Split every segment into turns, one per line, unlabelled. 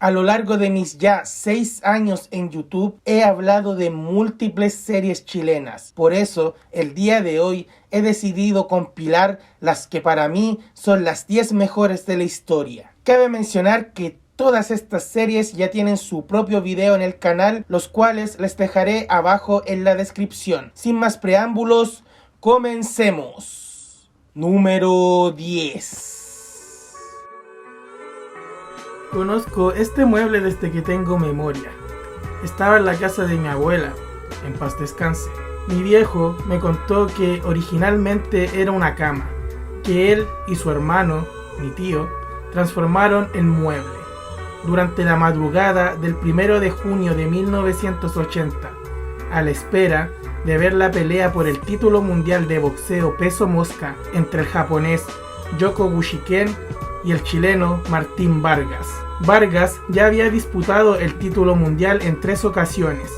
A lo largo de mis ya 6 años en YouTube he hablado de múltiples series chilenas. Por eso, el día de hoy he decidido compilar las que para mí son las 10 mejores de la historia. Cabe mencionar que todas estas series ya tienen su propio video en el canal, los cuales les dejaré abajo en la descripción. Sin más preámbulos, comencemos. Número 10. Conozco este mueble desde que tengo memoria. Estaba en la casa de mi abuela, en paz descanse. Mi viejo me contó que originalmente era una cama, que él y su hermano, mi tío, transformaron en mueble. Durante la madrugada del 1 de junio de 1980, a la espera de ver la pelea por el título mundial de boxeo peso mosca entre el japonés Yoko Bushiken y el chileno Martín Vargas. Vargas ya había disputado el título mundial en 3 ocasiones.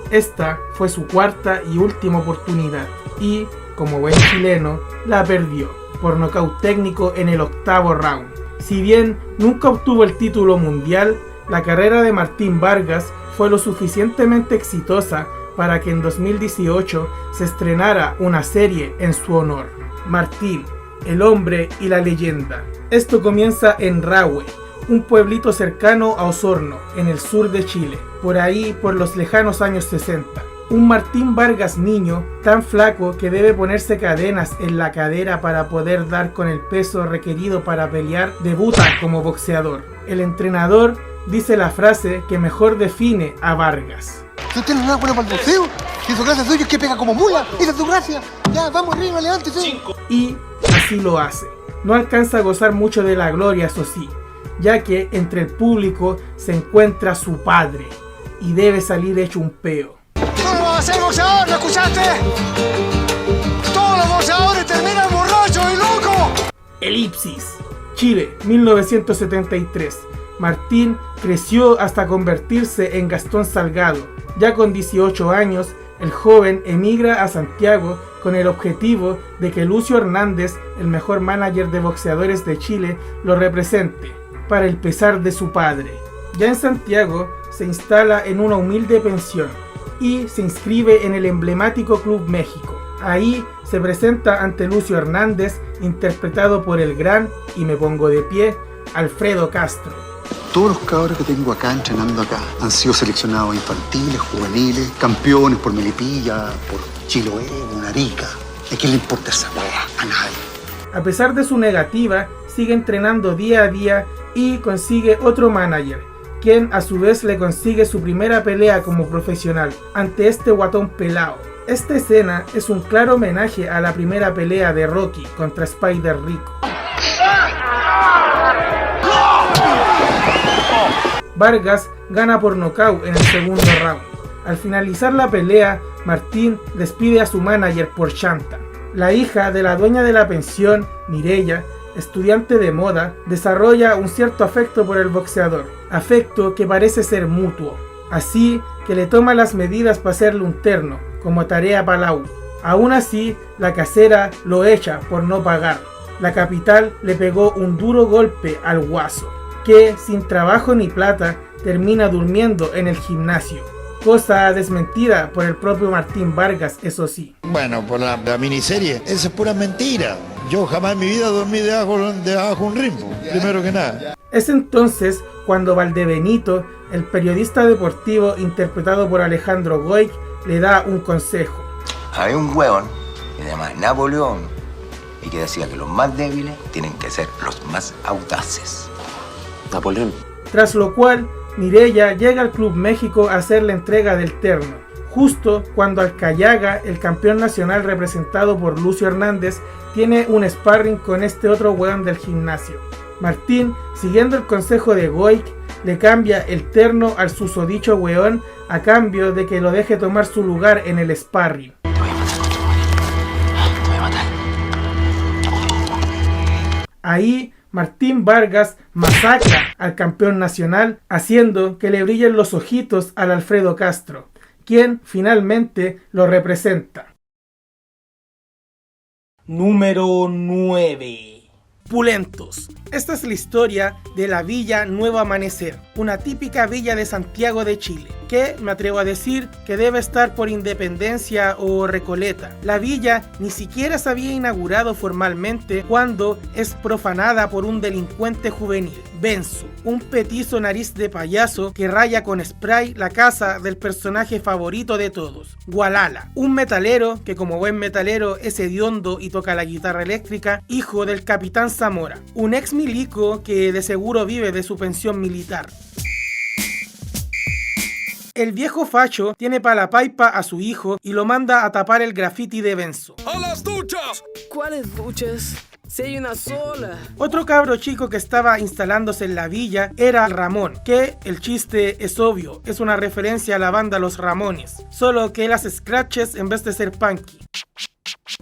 Esta fue su cuarta y última oportunidad y, como buen chileno, la perdió por nocaut técnico en el 8º round. Si bien nunca obtuvo el título mundial, la carrera de Martín Vargas fue lo suficientemente exitosa para que en 2018 se estrenara una serie en su honor, Martín, el hombre y la leyenda. Esto comienza en Rahue, un pueblito cercano a Osorno, en el sur de Chile, por ahí por los lejanos años 60. Un Martín Vargas niño, tan flaco que debe ponerse cadenas en la cadera para poder dar con el peso requerido para pelear, debuta como boxeador. El entrenador dice la frase que mejor define a Vargas.
¿No tienes nada bueno para el boxeo? Si su gracia suyo es que pega como mula, esa es tu gracia. Ya, vamos arriba, levántese.
Y así lo hace. No alcanza a gozar mucho de la gloria, eso sí, ya que entre el público se encuentra su padre y debe salir hecho un peo.
¡Tú no vas a ser boxeador, ¿lo escuchaste? Todos los boxeadores terminan borrachos y locos.
Elipsis, Chile, 1973. Martín creció hasta convertirse en Gastón Salgado. Ya con 18 años, el joven emigra a Santiago con el objetivo de que Lucio Hernández, el mejor manager de boxeadores de Chile, lo represente, para el pesar de su padre. Ya en Santiago, se instala en una humilde pensión y se inscribe en el emblemático Club México. Ahí se presenta ante Lucio Hernández, interpretado por el gran, y me pongo de pie, Alfredo Castro.
Todos los cabros que tengo acá entrenando acá han sido seleccionados infantiles, juveniles, campeones por Melipilla, por Chiloé, por Arica. ¿A quién le importa esa weá? A nadie.
A pesar de su negativa, sigue entrenando día a día y consigue otro manager, quien a su vez le consigue su primera pelea como profesional ante este guatón pelao. Esta escena es un claro homenaje a la primera pelea de Rocky contra Spider Rico. Vargas gana por nocaut en el segundo round. Al finalizar la pelea, Martín despide a su manager por chanta. La hija de la dueña de la pensión, Mireya, estudiante de moda, desarrolla un cierto afecto por el boxeador, afecto que parece ser mutuo, así que le toma las medidas para hacerle un terno, como tarea palau. Aún así, la casera lo echa por no pagar. La capital le pegó un duro golpe al guaso, que sin trabajo ni plata termina durmiendo en el gimnasio, cosa desmentida por el propio Martín Vargas, eso sí.
Bueno, por la miniserie, esa es pura mentira. Yo jamás en mi vida dormí debajo de un rimbo, primero que nada.
Es entonces cuando Valdebenito, el periodista deportivo interpretado por Alejandro Goik, le da un consejo.
Había un hueón que se llama Napoleón y que decía que los más débiles tienen que ser los más audaces.
Napoleón.
Tras lo cual, Mireya llega al Club México a hacer la entrega del terno, justo cuando Alcayaga, el campeón nacional representado por Lucio Hernández, tiene un sparring con este otro weón del gimnasio. Martín, siguiendo el consejo de Goik, le cambia el terno al susodicho weón a cambio de que lo deje tomar su lugar en el sparring.
Te voy a matar.
Ahí, Martín Vargas masacra al campeón nacional, haciendo que le brillen los ojitos al Alfredo Castro, quien finalmente lo representa. Número 9. pulentos. Esta es la historia de la Villa Nuevo Amanecer, una típica villa de Santiago de Chile, que me atrevo a decir que debe estar por Independencia o Recoleta. La villa ni siquiera se había inaugurado formalmente cuando es profanada por un delincuente juvenil, Benzo, un petizo nariz de payaso que raya con spray la casa del personaje favorito de todos, Gualala, un metalero que como buen metalero es hediondo y toca la guitarra eléctrica, hijo del Capitán Zamora, un ex milico que de seguro vive de su pensión militar. El viejo facho tiene para la paipa a su hijo y lo manda a tapar el graffiti de Benzo.
¡A las duchas!
¿Cuáles duchas? Si hay una sola.
Otro cabro chico que estaba instalándose en la villa era Ramón, que el chiste es obvio, es una referencia a la banda Los Ramones, solo que él hace scratches en vez de ser punky.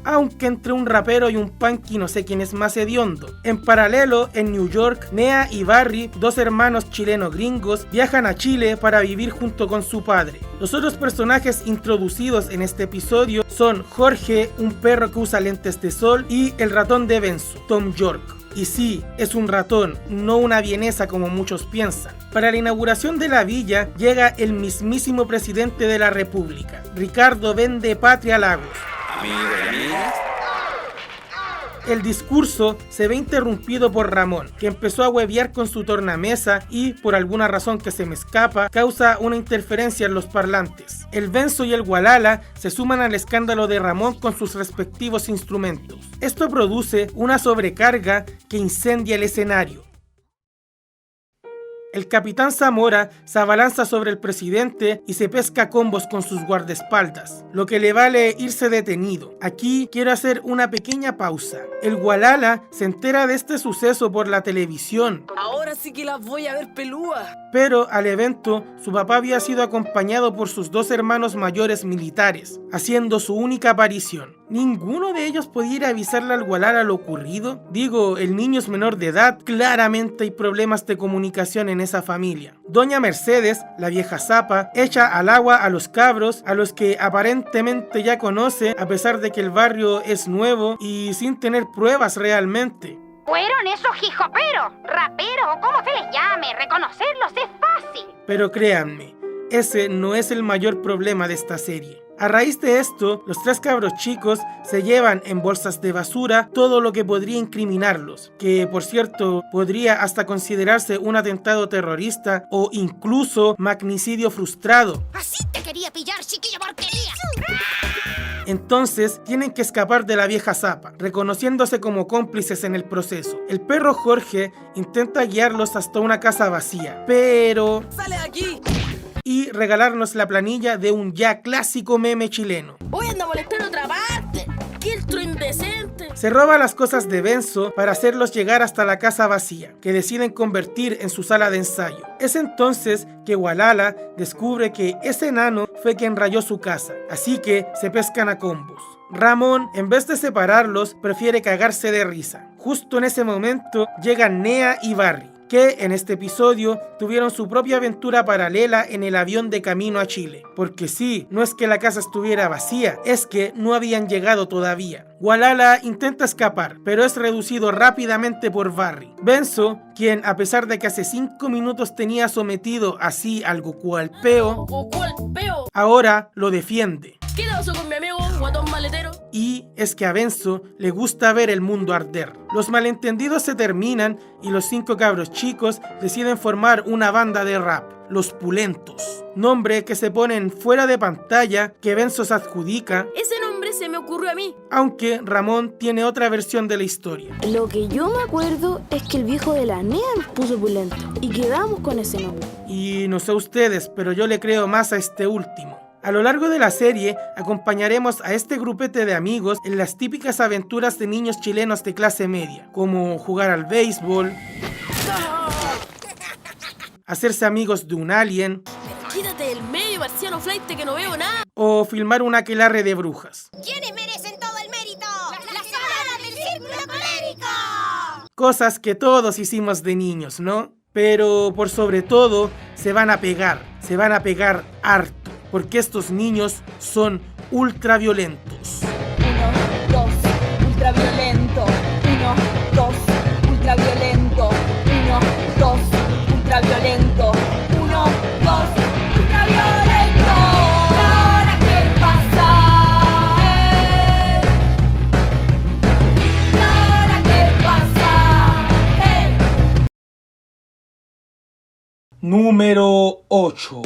Aunque entre un rapero y un punky no sé quién es más hediondo. En paralelo, en New York, Nea y Barry, dos hermanos chilenos gringos, viajan a Chile para vivir junto con su padre. Los otros personajes introducidos en este episodio son Jorge, un perro que usa lentes de sol, y el ratón de Benzo, Tom York. Y sí, es un ratón, no una vienesa como muchos piensan. Para la inauguración de la villa llega el mismísimo presidente de la República, Ricardo Vende Patria Lagos. El discurso se ve interrumpido por Ramón, que empezó a huevear con su tornamesa y, por alguna razón que se me escapa, causa una interferencia en los parlantes. El Benzo y el Gualala se suman al escándalo de Ramón con sus respectivos instrumentos. Esto produce una sobrecarga que incendia el escenario. El Capitán Zamora se abalanza sobre el presidente y se pesca combos con sus guardaespaldas, lo que le vale irse detenido. Aquí quiero hacer una pequeña pausa. El Gualala se entera de este suceso por la televisión.
Ahora sí que las voy a ver pelúas.
Pero al evento, su papá había sido acompañado por sus dos hermanos mayores militares, haciendo su única aparición. ¿Ninguno de ellos podía ir a avisarle al Gualala lo ocurrido? Digo, el niño es menor de edad, claramente hay problemas de comunicación en esa familia. Doña Mercedes, la vieja zapa, echa al agua a los cabros, a los que aparentemente ya conoce, a pesar de que el barrio es nuevo y sin tener pruebas realmente.
Fueron esos hijoperos, raperos o como se les llame, reconocerlos es fácil.
Pero créanme, ese no es el mayor problema de esta serie. A raíz de esto, los tres cabros chicos se llevan en bolsas de basura todo lo que podría incriminarlos, que por cierto podría hasta considerarse un atentado terrorista o incluso magnicidio frustrado.
Así te quería pillar, chiquillo porquería.
Entonces tienen que escapar de la vieja zapa, reconociéndose como cómplices en el proceso. El perro Jorge intenta guiarlos hasta una casa vacía, pero...
¡Sale de aquí!
Y regalarnos la planilla de un ya clásico meme chileno.
Voy a andar a molestar otra parte. ¡Qué intro indecente!
Se roba las cosas de Benzo para hacerlos llegar hasta la casa vacía, que deciden convertir en su sala de ensayo. Es entonces que Gualala descubre que ese enano fue quien rayó su casa, así que se pescan a combos. Ramón, en vez de separarlos, prefiere cagarse de risa. Justo en ese momento llegan Nea y Barry, que en este episodio tuvieron su propia aventura paralela en el avión de camino a Chile. Porque sí, no es que la casa estuviera vacía, es que no habían llegado todavía. Gualala intenta escapar, pero es reducido rápidamente por Barry. Benzo, quien a pesar de que hace 5 minutos tenía sometido así al Goku al peo, ahora lo defiende.
¿Qué pasó con mi amigo, guatón maletero?
Y es que a Benzo le gusta ver el mundo arder. Los malentendidos se terminan y los 5 cabros chicos deciden formar una banda de rap, Los Pulentos. Nombre que se ponen fuera de pantalla, que Benzo se adjudica.
Ese nombre se me ocurrió a mí.
Aunque Ramón tiene otra versión de la historia.
Lo que yo me acuerdo es que el viejo de la NEA nos puso Pulento y quedamos con ese nombre.
Y no sé ustedes, pero yo le creo más a este último. A lo largo de la serie, acompañaremos a este grupete de amigos en las típicas aventuras de niños chilenos de clase media, como jugar al béisbol, hacerse amigos de un alien,
Quítate del medio, marciano flight, que no veo nada.
O filmar un aquelarre de brujas.
¿Quiénes merecen todo el mérito? ¡Las hadas del círculo colérico!
Cosas que todos hicimos de niños, ¿no? Pero por sobre todo, se van a pegar harto. Porque estos niños son ultraviolentos.
1, 2, ultraviolento. 1, 2,
Número 8.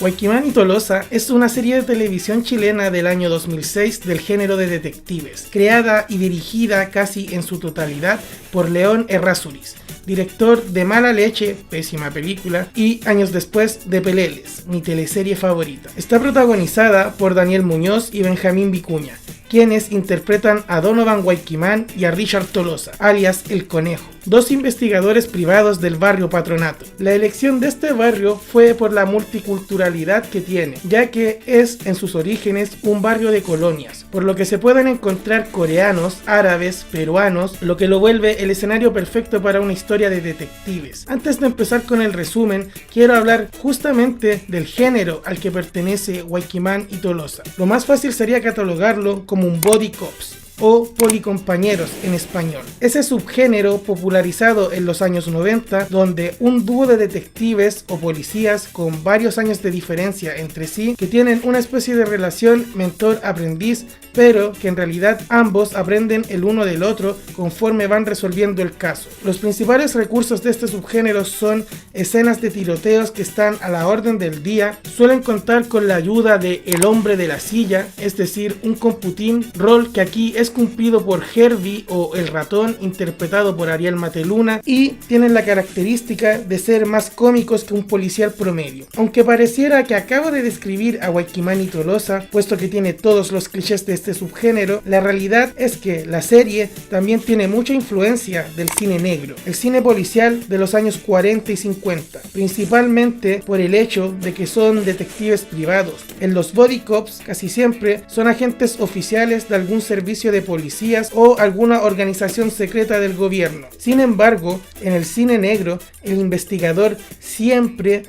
Waikiman y Tolosa es una serie de televisión chilena del año 2006 del género de detectives, creada y dirigida casi en su totalidad por León Errázuriz, director de Mala Leche, pésima película, y años después de Peleles, mi teleserie favorita. Está protagonizada por Daniel Muñoz y Benjamín Vicuña, quienes interpretan a Donovan Waikiman y a Richard Tolosa, alias El Conejo, dos investigadores privados del barrio Patronato. La elección de este barrio fue por la multiculturalidad que tiene, ya que es en sus orígenes un barrio de colonias, por lo que se pueden encontrar coreanos, árabes, peruanos, lo que lo vuelve el escenario perfecto para una historia de detectives. Antes de empezar con el resumen, quiero hablar justamente del género al que pertenece Waikiman y Tolosa. Lo más fácil sería catalogarlo como un body cops o policompañeros en español. Ese subgénero popularizado en los años 90, donde un dúo de detectives o policías con varios años de diferencia entre sí, que tienen una especie de relación mentor-aprendiz, pero que en realidad ambos aprenden el uno del otro conforme van resolviendo el caso. Los principales recursos de este subgénero son escenas de tiroteos que están a la orden del día, suelen contar con la ayuda de el hombre de la silla, es decir, un computín, rol que aquí es cumplido por Herbie o el ratón, interpretado por Ariel Mateluna, y tienen la característica de ser más cómicos que un policial promedio. Aunque pareciera que acabo de describir a Waikiman y Tolosa, puesto que tiene todos los clichés de este subgénero, la realidad es que la serie también tiene mucha influencia del cine negro, el cine policial de los años 40 y 50, principalmente por el hecho de que son detectives privados. En los body cops casi siempre son agentes oficiales de algún servicio de policías o alguna organización secreta del gobierno. Sin embargo, en el cine negro, el investigador siempre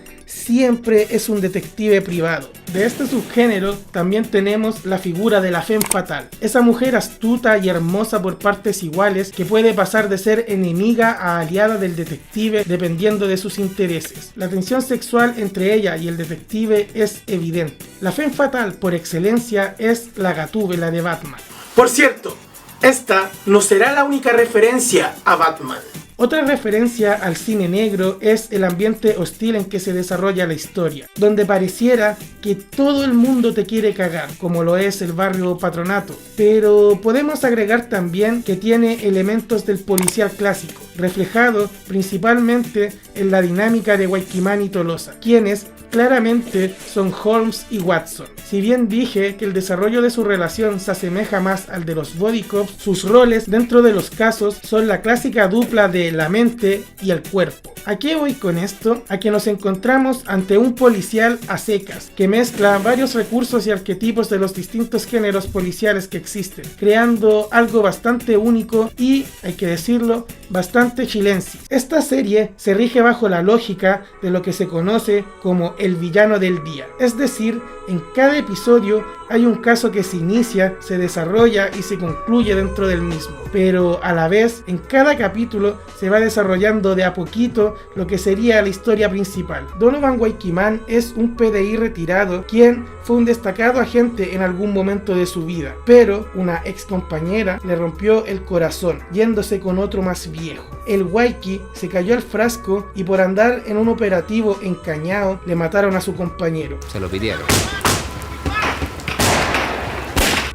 es un detective privado. De este subgénero también tenemos la figura de la femme fatale, esa mujer astuta y hermosa por partes iguales que puede pasar de ser enemiga a aliada del detective dependiendo de sus intereses. La tensión sexual entre ella y el detective es evidente. La femme fatale por excelencia es la Gatúbela de Batman. Por cierto, esta no será la única referencia a Batman. Otra referencia al cine negro es el ambiente hostil en que se desarrolla la historia, donde pareciera que todo el mundo te quiere cagar, como lo es el barrio Patronato. Pero podemos agregar también que tiene elementos del policial clásico, reflejado principalmente en la dinámica de Waikiman y Tolosa, quienes claramente son Holmes y Watson. Si bien dije que el desarrollo de su relación se asemeja más al de los body cops, sus roles dentro de los casos son la clásica dupla de la mente y el cuerpo. ¿A qué voy con esto? A que nos encontramos ante un policial a secas, que mezcla varios recursos y arquetipos de los distintos géneros policiales que existen, creando algo bastante único y, hay que decirlo, bastante chilensis. Esta serie se rige bajo la lógica de lo que se conoce como el villano del día, es decir, en cada episodio hay un caso que se inicia, se desarrolla y se concluye dentro del mismo, pero a la vez en cada capítulo se va desarrollando de a poquito lo que sería la historia principal. Donovan Waikiman es un PDI retirado quien fue un destacado agente en algún momento de su vida, pero una ex compañera le rompió el corazón yéndose con otro más viejo. El Waiki se cayó al frasco y por andar en un operativo en Cañao le mataron a su compañero.
Se lo pidieron.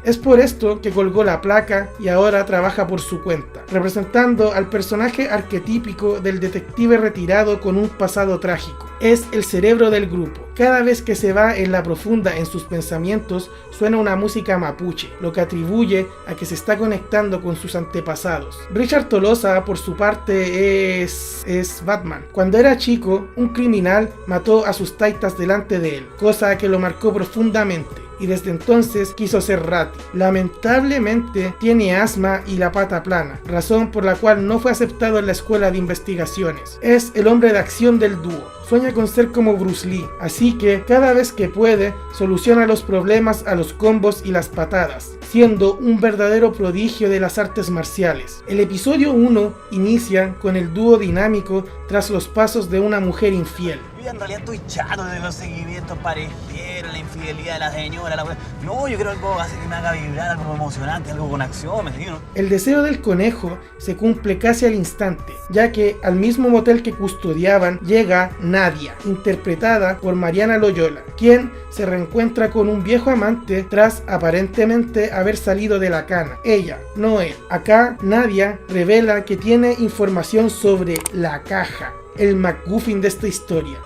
Es por esto que colgó la placa y ahora trabaja por su cuenta, representando al personaje arquetípico del detective retirado con un pasado trágico. Es el cerebro del grupo. Cada vez que se va en la profunda en sus pensamientos, suena una música mapuche, lo que atribuye a que se está conectando con sus antepasados. Richard Tolosa, por su parte, es Batman. Cuando era chico, un criminal mató a sus taitas delante de él, cosa que lo marcó profundamente. Y desde entonces quiso ser Rat. Lamentablemente tiene asma y la pata plana, razón por la cual no fue aceptado en la escuela de investigaciones. Es el hombre de acción del dúo. Sueña con ser como Bruce Lee, así que cada vez que puede soluciona los problemas a los combos y las patadas, siendo un verdadero prodigio de las artes marciales. El episodio 1 inicia con el dúo dinámico tras los pasos de una mujer infiel.
En realidad estoy chato de los seguimientos parejero, la infidelidad de la señora, la weá. No, yo quiero algo así que me haga vibrar, algo emocionante, algo con acción, ¿me entiendes?
El deseo del conejo se cumple casi al instante, ya que al mismo motel que custodiaban llega Nadia, interpretada por Mariana Loyola, quien se reencuentra con un viejo amante tras aparentemente haber salido de la cana. Ella, no él. Acá Nadia revela que tiene información sobre la caja, el MacGuffin de esta historia.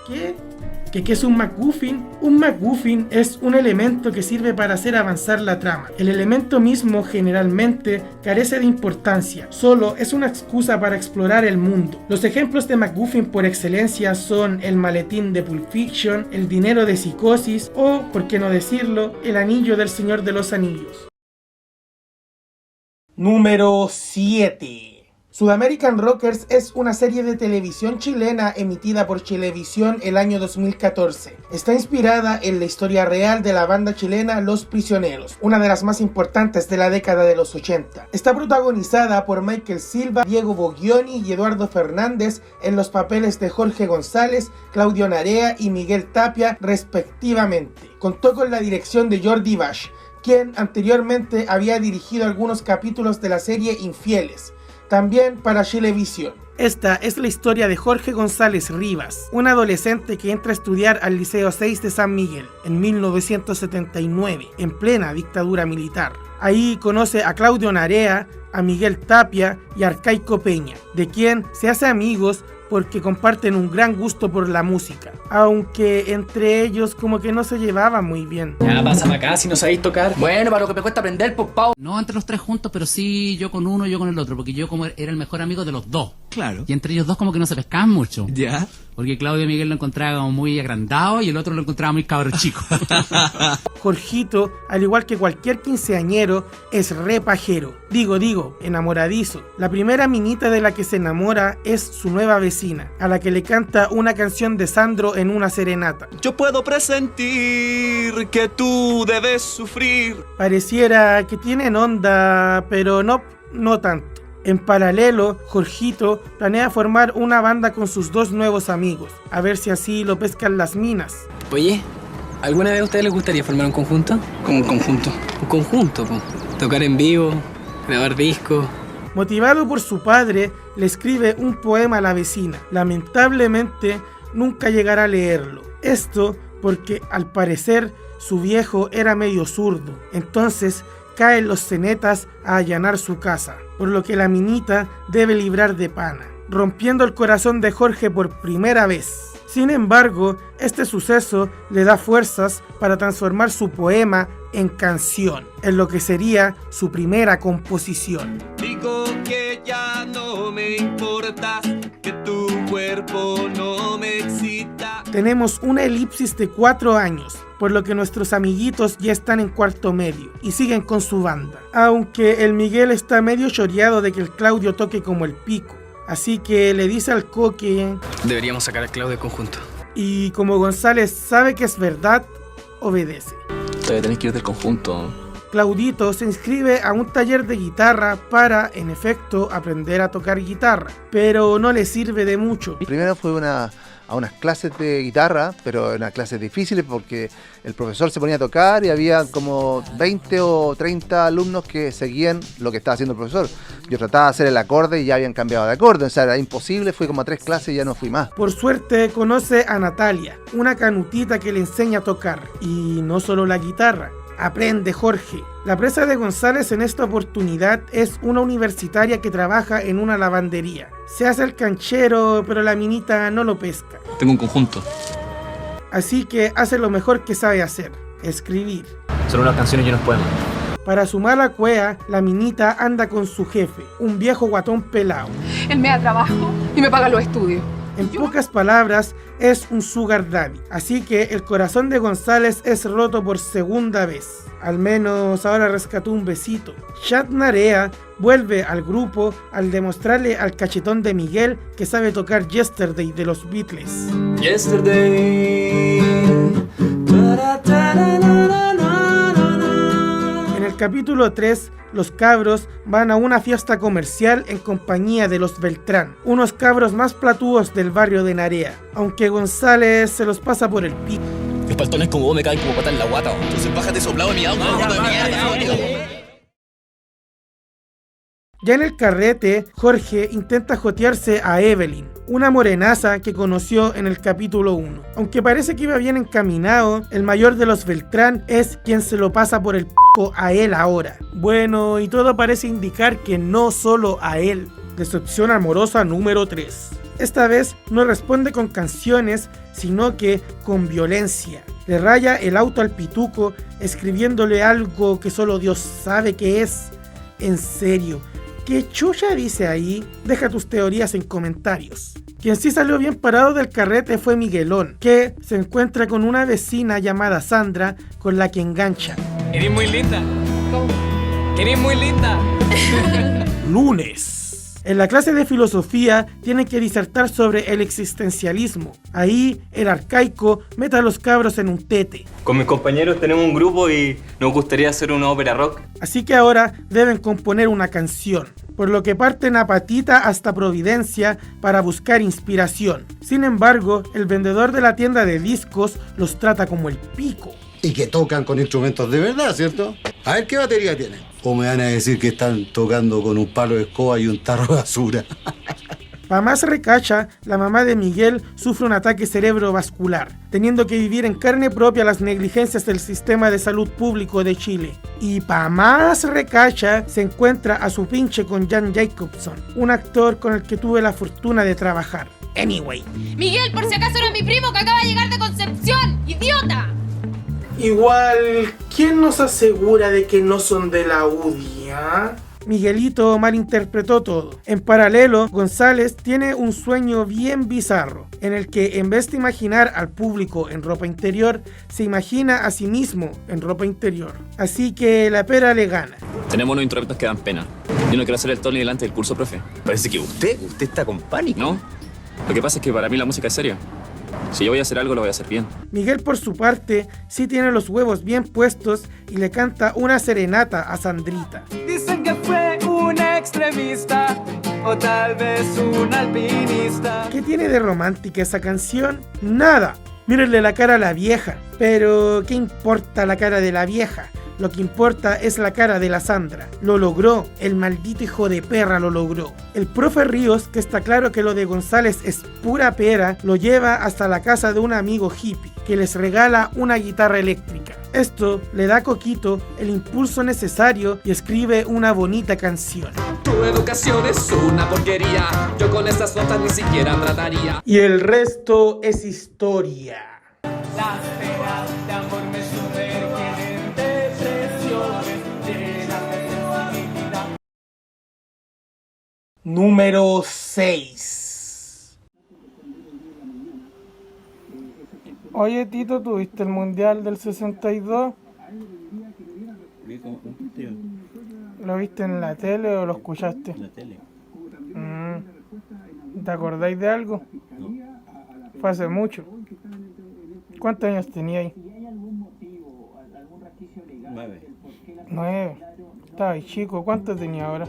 ¿Qué es un MacGuffin? Un MacGuffin es un elemento que sirve para hacer avanzar la trama. El elemento mismo generalmente carece de importancia, solo es una excusa para explorar el mundo. Los ejemplos de MacGuffin por excelencia son el maletín de Pulp Fiction, el dinero de Psicosis o, por qué no decirlo, el anillo del Señor de los Anillos. Número 7. Sudamerican Rockers es una serie de televisión chilena emitida por Chilevisión el año 2014. Está inspirada en la historia real de la banda chilena Los Prisioneros, una de las más importantes de la década de los 80. Está protagonizada por Michael Silva, Diego Boggioni y Eduardo Fernández en los papeles de Jorge González, Claudio Narea y Miguel Tapia respectivamente. Contó con la dirección de Jordi Bash, quien anteriormente había dirigido algunos capítulos de la serie Infieles, también para Chilevisión. Esta es la historia de Jorge González Rivas, un adolescente que entra a estudiar al Liceo 6 de San Miguel en 1979, en plena dictadura militar. Ahí conoce a Claudio Narea, a Miguel Tapia y a Arcaico Peña, de quien se hace amigos porque comparten un gran gusto por la música, aunque entre ellos como que no se llevaban muy bien.
Ya, pásame acá si no sabéis tocar.
Bueno, para lo que me cuesta aprender, pues, Pau.
No entre los tres juntos, pero sí yo con uno y yo con el otro, porque yo como era el mejor amigo de los dos.
Claro.
Y entre ellos dos como que no se pescaban mucho.
Ya.
Porque Claudio y Miguel lo encontraba como muy agrandado y el otro lo encontraba muy cabro chico.
Jorgito, al igual que cualquier quinceañero, es re pajero. Digo, enamoradizo. La primera minita de la que se enamora es su nueva vecina, a la que le canta una canción de Sandro en una serenata.
Yo puedo presentir que tú debes sufrir.
Pareciera que tienen onda, pero no tanto. En paralelo, Jorgito planea formar una banda con sus dos nuevos amigos, a ver si así lo pescan las minas.
Oye, ¿alguna vez a ustedes les gustaría formar un conjunto?
¿Cómo un conjunto?
Un conjunto, po. Tocar en vivo, grabar discos.
Motivado por su padre, le escribe un poema a la vecina. Lamentablemente, nunca llegará a leerlo. Esto porque, al parecer, su viejo era medio zurdo. Entonces, caen los cenetas a allanar su casa, por lo que la minita debe librar de pana, rompiendo el corazón de Jorge por primera vez. Sin embargo, este suceso le da fuerzas para transformar su poema en canción, en lo que sería su primera composición.
Digo que ya no me importa, que tu cuerpo no me excita.
Tenemos una elipsis de 4 años, por lo que nuestros amiguitos ya están en cuarto medio y siguen con su banda. Aunque el Miguel está medio choreado de que el Claudio toque como el pico, así que le dice al Coque:
deberíamos sacar al Claudio del conjunto.
Y como González sabe que es verdad, obedece.
Todavía tenés que ir del conjunto.
Claudito se inscribe a un taller de guitarra para, en efecto, aprender a tocar guitarra, pero no le sirve de mucho.
Primero fue a unas clases de guitarra, pero unas clases difíciles porque el profesor se ponía a tocar y había como 20 o 30 alumnos que seguían lo que estaba haciendo el profesor. Yo trataba de hacer el acorde y ya habían cambiado de acorde, o sea, era imposible, fui como a 3 clases y ya no fui más.
Por suerte conoce a Natalia, una canutita que le enseña a tocar, y no solo la guitarra. Aprende Jorge. La presa de González en esta oportunidad es una universitaria que trabaja en una lavandería. Se hace el canchero, pero la minita no lo pesca.
Tengo un conjunto.
Así que hace lo mejor que sabe hacer, escribir.
Son unas canciones y unos poemas.
Para su mala cueva, la minita anda con su jefe, un viejo guatón pelado.
Él me da trabajo y me paga los estudios.
En pocas palabras, es un sugar daddy. Así que el corazón de González es roto por segunda vez. Al menos ahora rescató un besito. Chad Narea vuelve al grupo al demostrarle al cachetón de Miguel que sabe tocar Yesterday de los Beatles.
Yesterday.
En el capítulo 3, los cabros van a una fiesta comercial en compañía de los Beltrán, unos cabros más platúos del barrio de Narea, aunque González se los pasa por el pico.
Los paltones como vos me caen como patas en la guata. Entonces bájate soplado de mi auto, gordo de mierda.
Ya en el carrete, Jorge intenta jotearse a Evelyn, una morenaza que conoció en el capítulo 1. Aunque parece que iba bien encaminado, el mayor de los Beltrán es quien se lo pasa por el p*** a él ahora. Bueno, y todo parece indicar que no solo a él. Decepción amorosa número 3. Esta vez no responde con canciones, sino que con violencia. Le raya el auto al pituco, escribiéndole algo que solo Dios sabe qué es. En serio, ¿qué chucha dice ahí? Deja tus teorías en comentarios. Quien sí salió bien parado del carrete fue Miguelón, que se encuentra con una vecina llamada Sandra, con la que engancha.
Eres muy linda. ¿Cómo? Eres muy linda.
Lunes. En la clase de filosofía tienen que disertar sobre el existencialismo. Ahí el arcaico mete a los cabros en un tete.
Con mis compañeros tenemos un grupo y nos gustaría hacer una ópera rock.
Así que ahora deben componer una canción, por lo que parten a patita hasta Providencia para buscar inspiración. Sin embargo, el vendedor de la tienda de discos los trata como el pico.
Y que tocan con instrumentos de verdad, ¿cierto? A ver, ¿qué batería tienen? O me van a decir que están tocando con un palo de escoba y un tarro de basura.
Pa' más recacha, la mamá de Miguel sufre un ataque cerebrovascular, teniendo que vivir en carne propia las negligencias del sistema de salud público de Chile. Y pa' más recacha, se encuentra a su pinche con Jan Jacobson, un actor con el que tuve la fortuna de trabajar. Anyway.
Miguel, por si acaso era mi primo que acaba de llegar de Concepción, ¡idiota!
Igual, ¿quién nos asegura de que no son de la UDI, ah? Miguelito malinterpretó todo. En paralelo, González tiene un sueño bien bizarro, en el que en vez de imaginar al público en ropa interior, se imagina a sí mismo en ropa interior. Así que la pera le gana.
Tenemos unos intérpretes que dan pena. Yo no quiero hacer el Tony delante del curso, profe.
Parece que usted está con pánico.
No, lo que pasa es que para mí la música es seria. Si yo voy a hacer algo, lo voy a hacer bien.
Miguel, por su parte, sí tiene los huevos bien puestos y le canta una serenata a Sandrita.
Dicen que fue un extremista o tal vez un alpinista.
¿Qué tiene de romántica esa canción? Nada. Mírenle la cara a la vieja. Pero, ¿qué importa la cara de la vieja? Lo que importa es la cara de la Sandra. Lo logró, el maldito hijo de perra lo logró. El profe Ríos, que está claro que lo de González es pura pera, lo lleva hasta la casa de un amigo hippie, que les regala una guitarra eléctrica. Esto le da a Coquito el impulso necesario y escribe una bonita canción.
Tu educación es una porquería, yo con estas notas ni siquiera trataría.
Y el resto es historia.
Las penas de amor me sumergen en depresiones de la sensibilidad.
Número 6. Oye, Tito, ¿tuviste el Mundial del 62? ¿Lo viste en la tele o lo escuchaste?
En la tele.
¿Te acordáis de algo?
No.
Fue hace mucho. ¿Cuántos años teníais? 9. Estaba chico. ¿Cuánto tenía ahora?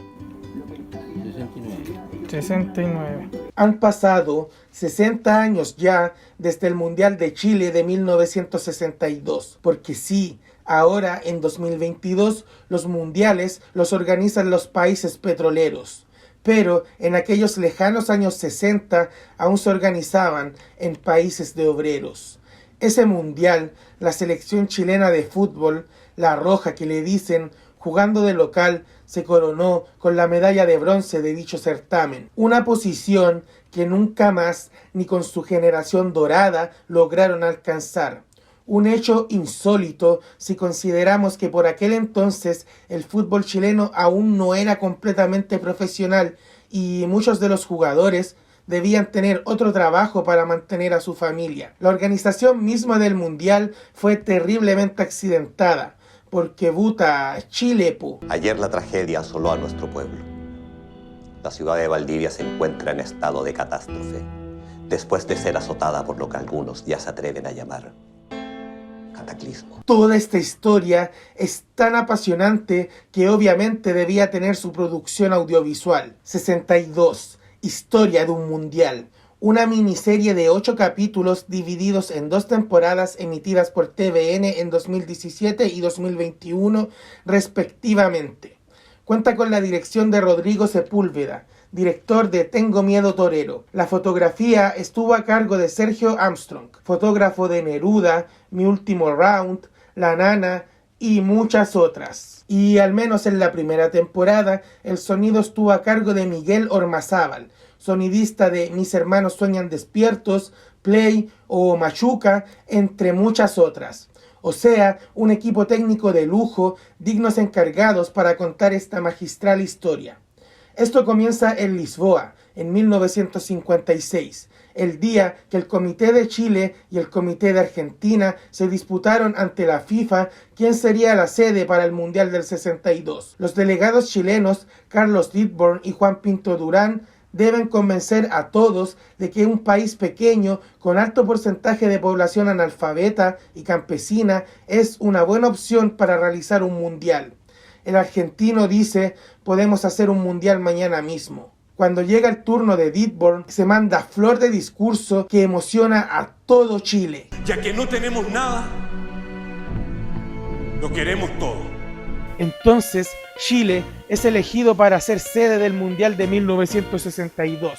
69. Han pasado 60 años ya desde el Mundial de Chile de 1962. Porque sí, ahora en 2022 los mundiales los organizan los países petroleros. Pero en aquellos lejanos años 60 aún se organizaban en países de obreros. Ese mundial, la selección chilena de fútbol, la roja que le dicen, jugando de local, se coronó con la medalla de bronce de dicho certamen. Una posición que nunca más, ni con su generación dorada, lograron alcanzar. Un hecho insólito si consideramos que por aquel entonces el fútbol chileno aún no era completamente profesional y muchos de los jugadores debían tener otro trabajo para mantener a su familia. La organización misma del Mundial fue terriblemente accidentada, porque Chile, po.
Ayer la tragedia asoló a nuestro pueblo. La ciudad de Valdivia se encuentra en estado de catástrofe, después de ser azotada por lo que algunos ya se atreven a llamar cataclismo.
Toda esta historia es tan apasionante que obviamente debía tener su producción audiovisual. 62. Historia de un mundial. una miniserie de 8 capítulos divididos en 2 temporadas emitidas por TVN en 2017 y 2021 respectivamente. Cuenta con la dirección de Rodrigo Sepúlveda, director de Tengo Miedo Torero. La fotografía estuvo a cargo de Sergio Armstrong, fotógrafo de Neruda, Mi Último Round, La Nana y muchas otras. Y al menos en la primera temporada, el sonido estuvo a cargo de Miguel Ormazábal, sonidista de Mis Hermanos Sueñan Despiertos, Play o Machuca, entre muchas otras. O sea, un equipo técnico de lujo, dignos encargados para contar esta magistral historia. Esto comienza en Lisboa, en 1956, el día que el Comité de Chile y el Comité de Argentina se disputaron ante la FIFA quién sería la sede para el Mundial del 62. Los delegados chilenos, Carlos Dittborn y Juan Pinto Durán, deben convencer a todos de que un país pequeño con alto porcentaje de población analfabeta y campesina es una buena opción para realizar un mundial. El argentino dice, podemos hacer un mundial mañana mismo. Cuando llega el turno de Dittborn, se manda flor de discurso que emociona a todo Chile.
Ya que no tenemos nada, lo queremos todo.
Entonces, Chile es elegido para ser sede del Mundial de 1962.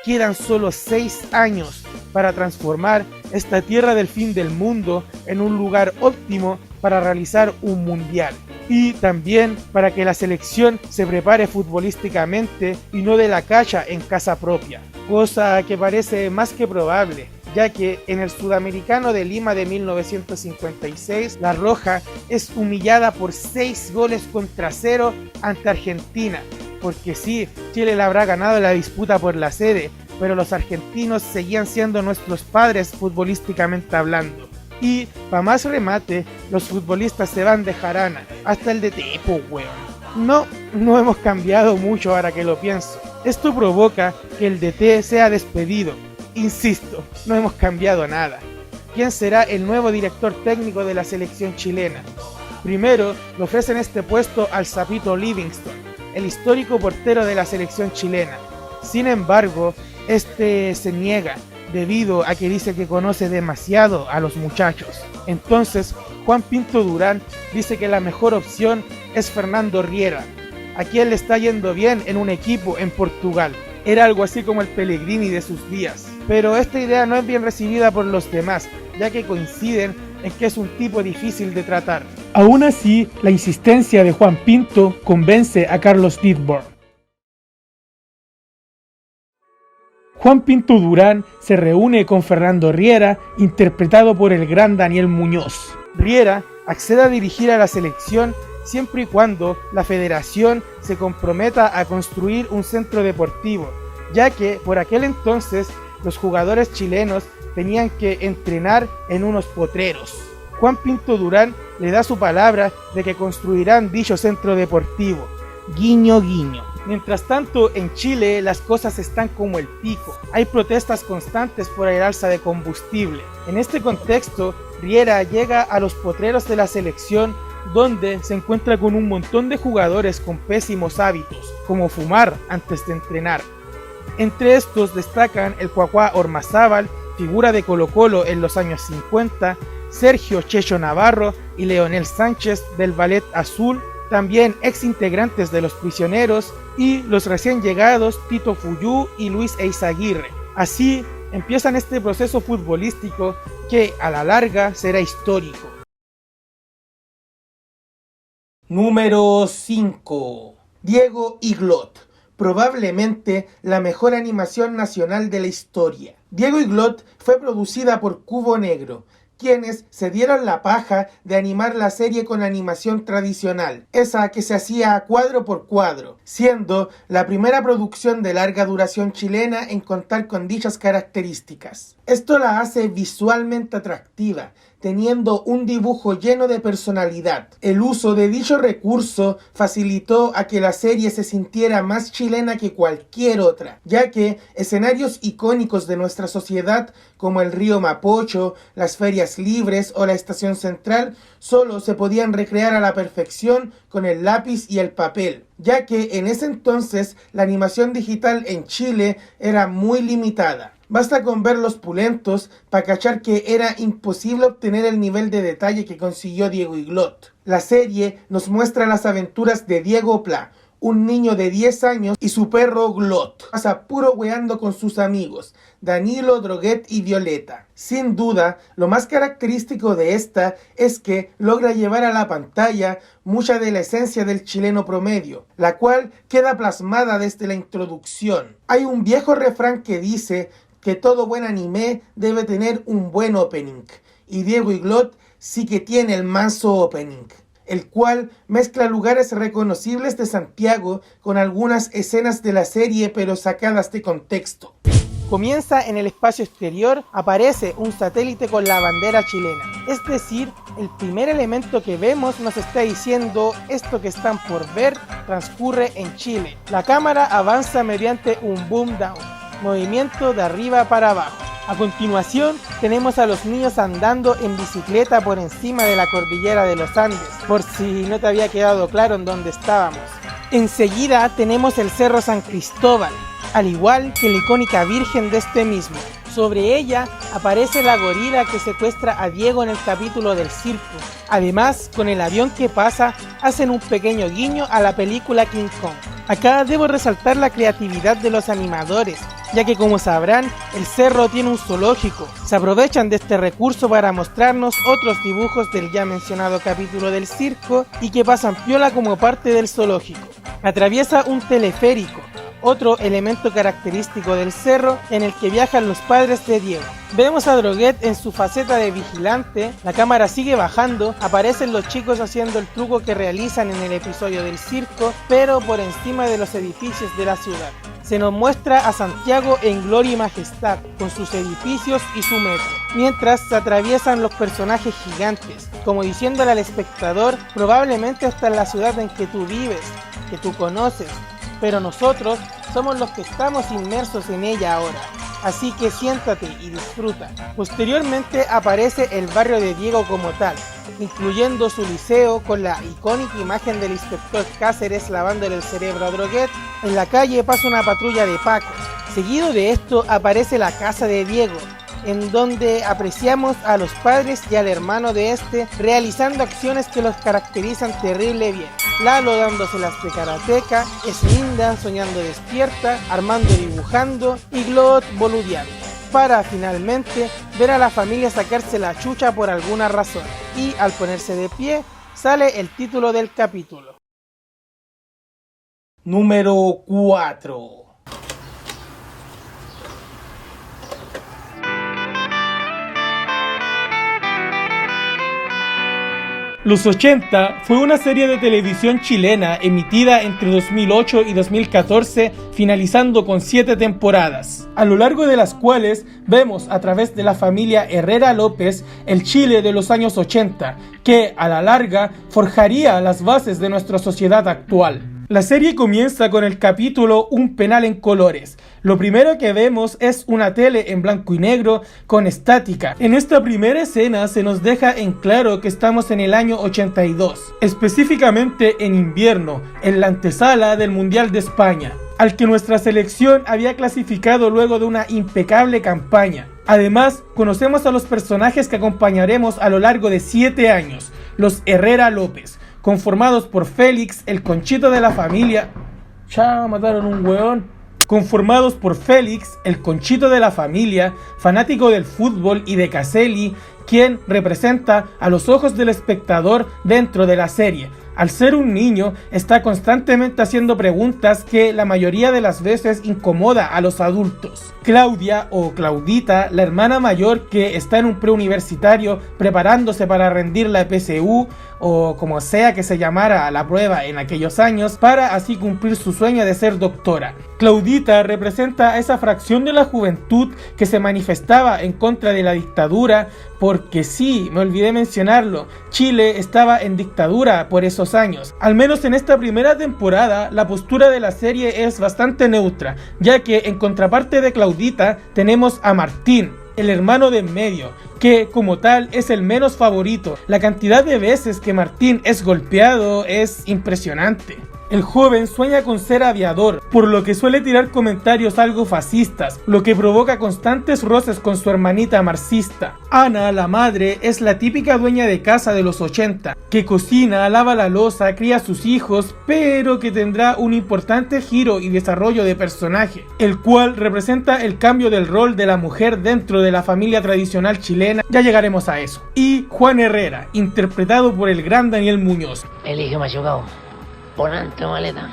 Quedan solo 6 años para transformar esta tierra del fin del mundo en un lugar óptimo para realizar un mundial. Y también para que la selección se prepare futbolísticamente y no de la cacha en casa propia. Cosa que parece más que probable, ya que en el Sudamericano de Lima de 1956, la Roja es humillada por 6-0 ante Argentina. Porque sí, Chile le habrá ganado la disputa por la sede, pero los argentinos seguían siendo nuestros padres futbolísticamente hablando. Y, pa' más remate, los futbolistas se van de jarana, hasta el DT, po weón. No hemos cambiado mucho ahora que lo pienso. Esto provoca que el DT sea despedido. Insisto, no hemos cambiado nada. ¿Quién será el nuevo director técnico de la selección chilena? Primero, le ofrecen este puesto al Sapito Livingston, el histórico portero de la selección chilena. Sin embargo, este se niega, debido a que dice que conoce demasiado a los muchachos. Entonces, Juan Pinto Durán dice que la mejor opción es Fernando Riera, a quien le está yendo bien en un equipo en Portugal. Era algo así como el Pellegrini de sus días. Pero esta idea no es bien recibida por los demás, ya que coinciden en que es un tipo difícil de tratar. Aún así, la insistencia de Juan Pinto convence a Carlos Dittborn. Juan Pinto Durán se reúne con Fernando Riera, interpretado por el gran Daniel Muñoz. Riera accede a dirigir a la selección siempre y cuando la federación se comprometa a construir un centro deportivo, ya que por aquel entonces los jugadores chilenos tenían que entrenar en unos potreros. Juan Pinto Durán le da su palabra de que construirán dicho centro deportivo. Guiño, guiño. Mientras tanto, en Chile las cosas están como el pico. Hay protestas constantes por el alza de combustible. En este contexto, Riera llega a los potreros de la selección, donde se encuentra con un montón de jugadores con pésimos hábitos, como fumar antes de entrenar. Entre estos destacan el Cuacuá Ormazábal, figura de Colo-Colo en los años 50, Sergio Checho Navarro y Leonel Sánchez del Ballet Azul, también ex integrantes de Los Prisioneros, y los recién llegados Tito Fuyú y Luis Eizaguirre. Así empiezan este proceso futbolístico que a la larga será histórico. Número 5. Diego y Glot. Probablemente la mejor animación nacional de la historia. Diego y Glot fue producida por Cubo Negro, quienes se dieron la paja de animar la serie con animación tradicional, esa que se hacía cuadro por cuadro, siendo la primera producción de larga duración chilena en contar con dichas características. Esto la hace visualmente atractiva, teniendo un dibujo lleno de personalidad. El uso de dicho recurso facilitó a que la serie se sintiera más chilena que cualquier otra, ya que escenarios icónicos de nuestra sociedad como el río Mapocho, las ferias libres o la estación central solo se podían recrear a la perfección con el lápiz y el papel, ya que en ese entonces la animación digital en Chile era muy limitada. Basta con ver los pulentos para cachar que era imposible obtener el nivel de detalle que consiguió Diego Iglot. La serie nos muestra las aventuras de Diego Pla, un niño de 10 años y su perro Glot. Pasa puro weando con sus amigos, Danilo, Droguet y Violeta. Sin duda, lo más característico de esta es que logra llevar a la pantalla mucha de la esencia del chileno promedio, la cual queda plasmada desde la introducción. Hay un viejo refrán que dice que todo buen anime debe tener un buen opening, y Diego Iglot sí que tiene el manso opening, el cual mezcla lugares reconocibles de Santiago con algunas escenas de la serie pero sacadas de contexto. Comienza en el espacio exterior, aparece un satélite con la bandera chilena, es decir, el primer elemento que vemos nos está diciendo esto que están por ver transcurre en Chile. La cámara avanza mediante un boom down, movimiento de arriba para abajo. A continuación tenemos a los niños andando en bicicleta por encima de la cordillera de los Andes, por si no te había quedado claro en dónde estábamos. Enseguida tenemos el Cerro San Cristóbal, al igual que la icónica Virgen de este mismo. Sobre ella aparece la gorila que secuestra a Diego en el capítulo del circo. Además, con el avión que pasa, hacen un pequeño guiño a la película King Kong. Acá debo resaltar la creatividad de los animadores, ya que como sabrán, el cerro tiene un zoológico. Se aprovechan de este recurso para mostrarnos otros dibujos del ya mencionado capítulo del circo y que pasan piola como parte del zoológico. Atraviesa un teleférico, otro elemento característico del cerro en el que viajan los padres de Diego. Vemos a Droguet en su faceta de vigilante, la cámara sigue bajando, aparecen los chicos haciendo el truco que realizan en el episodio del circo, pero por encima de los edificios de la ciudad. Se nos muestra a Santiago en gloria y majestad, con sus edificios y su metro, mientras se atraviesan los personajes gigantes, como diciéndole al espectador, probablemente esta es la ciudad en que tú vives, que tú conoces, pero nosotros somos los que estamos inmersos en ella ahora, así que siéntate y disfruta. Posteriormente aparece el barrio de Diego como tal, incluyendo su liceo con la icónica imagen del inspector Cáceres lavándole el cerebro a Droguet. En la calle pasa una patrulla de pacos. Seguido de esto aparece la casa de Diego, en donde apreciamos a los padres y al hermano de este realizando acciones que los caracterizan terrible bien. Lalo dándoselas de karateca, Eslinda soñando despierta, Armando dibujando y Glot boludeando, para finalmente ver a la familia sacarse la chucha por alguna razón. Y al ponerse de pie, sale el título del capítulo. Número 4. Los 80 fue una serie de televisión chilena emitida entre 2008 y 2014, finalizando con 7 temporadas, a lo largo de las cuales vemos a través de la familia Herrera López el Chile de los años 80, que a la larga forjaría las bases de nuestra sociedad actual. La serie comienza con el capítulo Un penal en colores. Lo primero que vemos es una tele en blanco y negro con estática. En esta primera escena se nos deja en claro que estamos en el año 82, específicamente en invierno, en la antesala del Mundial de España, al que nuestra selección había clasificado luego de una impecable campaña. Además, conocemos a los personajes que acompañaremos a lo largo de 7 años, los Herrera López, conformados por Félix, el conchito de la familia. Ya mataron un hueón. Conformados por Félix, el conchito de la familia, fanático del fútbol, y de Caselli, quien representa a los ojos del espectador dentro de la serie. Al ser un niño, está constantemente haciendo preguntas que la mayoría de las veces incomoda a los adultos. Claudia o Claudita, la hermana mayor que está en un preuniversitario preparándose para rendir la PSU o como sea que se llamara la prueba en aquellos años, para así cumplir su sueño de ser doctora. Claudita representa a esa fracción de la juventud que se manifestaba en contra de la dictadura, porque sí, me olvidé mencionarlo, Chile estaba en dictadura por esos años. Al menos en esta primera temporada, la postura de la serie es bastante neutra, ya que en contraparte de Claudita tenemos a Martín, el hermano de en medio, que como tal es el menos favorito. La cantidad de veces que Martín es golpeado es impresionante. El joven sueña con ser aviador, por lo que suele tirar comentarios algo fascistas, lo que provoca constantes roces con su hermanita marxista. Ana, la madre, es la típica dueña de casa de los 80, que cocina, lava la loza, cría a sus hijos, pero que tendrá un importante giro y desarrollo de personaje, el cual representa el cambio del rol de la mujer dentro de la familia tradicional chilena. Ya llegaremos a eso. Y Juan Herrera, interpretado por el gran Daniel Muñoz.
Elige machucado. Ponante maleta.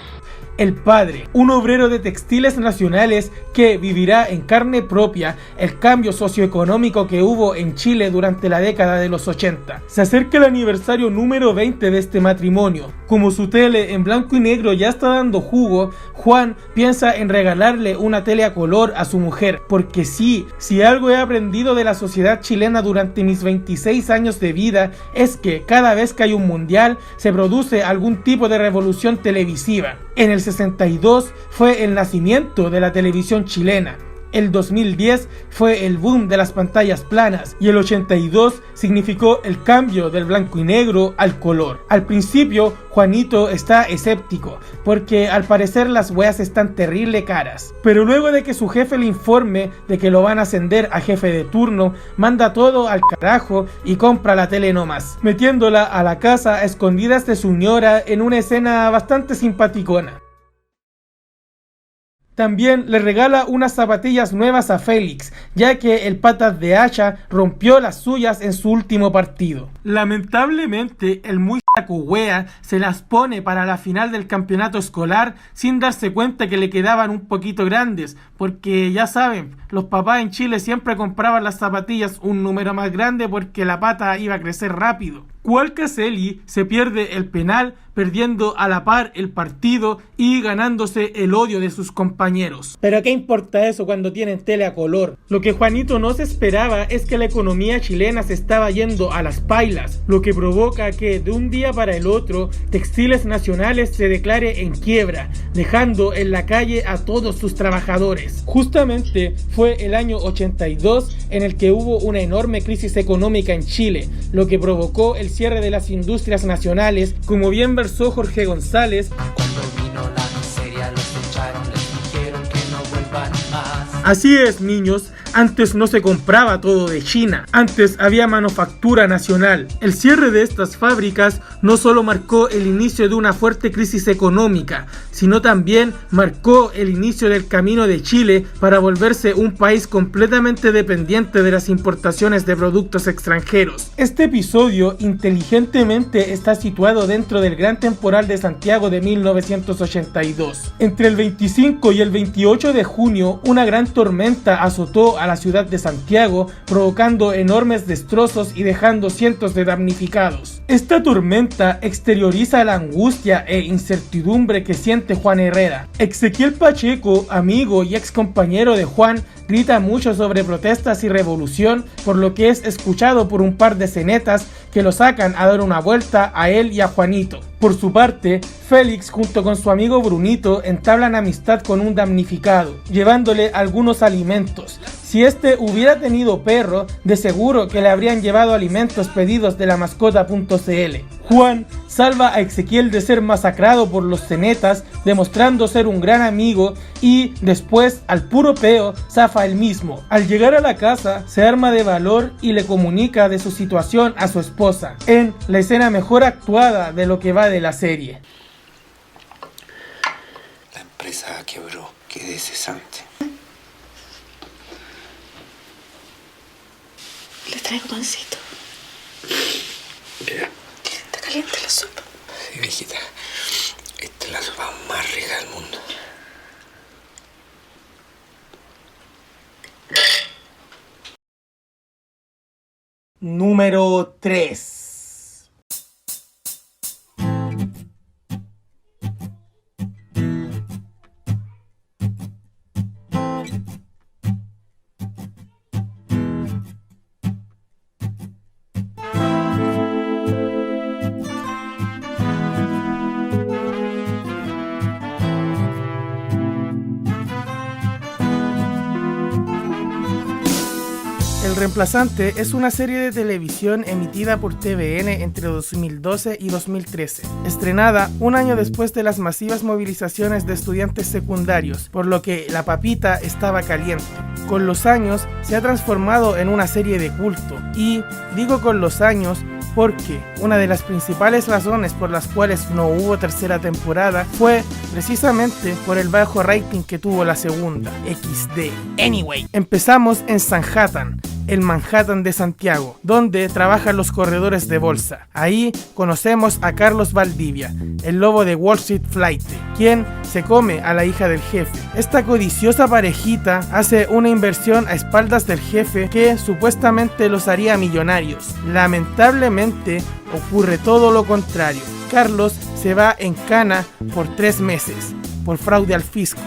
El padre, un obrero de textiles nacionales que vivirá en carne propia el cambio socioeconómico que hubo en Chile durante la década de los 80. Se acerca el aniversario número 20 de este matrimonio. Como su tele en blanco y negro ya está dando jugo, Juan piensa en regalarle una tele a color a su mujer, porque sí, si algo he aprendido de la sociedad chilena durante mis 26 años de vida, es que cada vez que hay un mundial se produce algún tipo de revolución televisiva. En el 62 fue el nacimiento de la televisión chilena. El 2010 fue el boom de las pantallas planas y el 82 significó el cambio del blanco y negro al color. Al principio, Juanito está escéptico, porque al parecer las weas están terrible caras. Pero luego de que su jefe le informe de que lo van a ascender a jefe de turno, manda todo al carajo y compra la tele nomás, metiéndola a la casa a escondidas de su ñora en una escena bastante simpaticona. También le regala unas zapatillas nuevas a Félix, ya que el patas de hacha rompió las suyas en su último partido. Lamentablemente, el muy saco wea se las pone para la final del campeonato escolar sin darse cuenta que le quedaban un poquito grandes, porque ya saben, los papás en Chile siempre compraban las zapatillas un número más grande porque la pata iba a crecer rápido. Cualcaselli se pierde el penal, perdiendo a la par el partido y ganándose el odio de sus compañeros. Pero ¿qué importa eso cuando tienen tele a color? Lo que Juanito no se esperaba es que la economía chilena se estaba yendo a las pailas, lo que provoca que de un día para el otro Textiles Nacionales se declare en quiebra, dejando en la calle a todos sus trabajadores. Justamente fue el año 82 en el que hubo una enorme crisis económica en Chile, lo que provocó el cierre de las industrias nacionales, como bien versó Jorge González.
Cuando vino la miseria los echaron, les dijeron que no vuelvan más.
Así es, niños, antes no se compraba todo de China, antes había manufactura nacional. El cierre de estas fábricas no solo marcó el inicio de una fuerte crisis económica, sino también marcó el inicio del camino de Chile para volverse un país completamente dependiente de las importaciones de productos extranjeros. Este episodio inteligentemente está situado dentro del Gran Temporal de Santiago de 1982. Entre el 25 y el 28 de junio, una gran tormenta azotó a la ciudad de Santiago, provocando enormes destrozos y dejando cientos de damnificados. Esta tormenta exterioriza la angustia e incertidumbre que siente Juan Herrera. Ezequiel Pacheco, amigo y ex compañero de Juan, grita mucho sobre protestas y revolución, por lo que es escuchado por un par de cenetas que lo sacan a dar una vuelta a él y a Juanito. Por su parte, Félix junto con su amigo Brunito entablan amistad con un damnificado, llevándole algunos alimentos. Si este hubiera tenido perro, de seguro que le habrían llevado alimentos pedidos de la mascota.cl. Juan salva a Ezequiel de ser masacrado por los cenetas, demostrando ser un gran amigo, y después, al puro peo, zafa él mismo. Al llegar a la casa, se arma de valor y le comunica de su situación a su esposa, en la escena mejor actuada de lo que va de la serie.
La empresa quebró, quedé cesante.
Le traigo pancito.
Mira.
Está caliente la sopa.
Sí, viejita. Esta es la sopa más rica del mundo.
Número 3. El reemplazante es una serie de televisión emitida por TVN entre 2012 y 2013, estrenada un año después de las masivas movilizaciones de estudiantes secundarios, por lo que la papita estaba caliente. Con los años se ha transformado en una serie de culto, y digo con los años porque una de las principales razones por las cuales no hubo tercera temporada fue precisamente por el bajo rating que tuvo la segunda. XD. Anyway, empezamos en Sanhattan, el Manhattan de Santiago, donde trabajan los corredores de bolsa. Ahí conocemos a Carlos Valdivia, el lobo de Wall Street Flight, quien se come a la hija del jefe. Esta codiciosa parejita hace una inversión a espaldas del jefe que supuestamente los haría millonarios. Lamentablemente ocurre todo lo contrario. Carlos se va en cana por 3 meses, por fraude al fisco.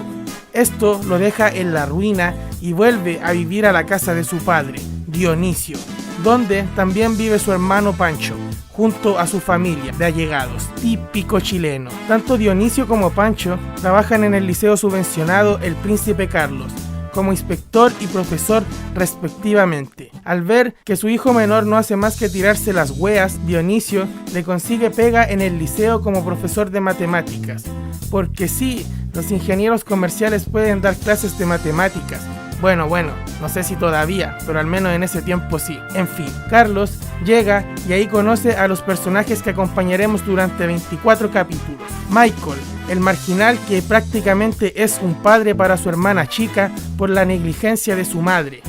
Esto lo deja en la ruina y vuelve a vivir a la casa de su padre, Dionisio, donde también vive su hermano Pancho, junto a su familia de allegados, típico chileno. Tanto Dionisio como Pancho trabajan en el liceo subvencionado El Príncipe Carlos, como inspector y profesor respectivamente. Al ver que su hijo menor no hace más que tirarse las weas, Dionisio le consigue pega en el liceo como profesor de matemáticas. Porque sí, los ingenieros comerciales pueden dar clases de matemáticas. Bueno, no sé si todavía, pero al menos en ese tiempo sí. En fin, Carlos llega y ahí conoce a los personajes que acompañaremos durante 24 capítulos. Michael, el marginal que prácticamente es un padre para su hermana chica por la negligencia de su madre.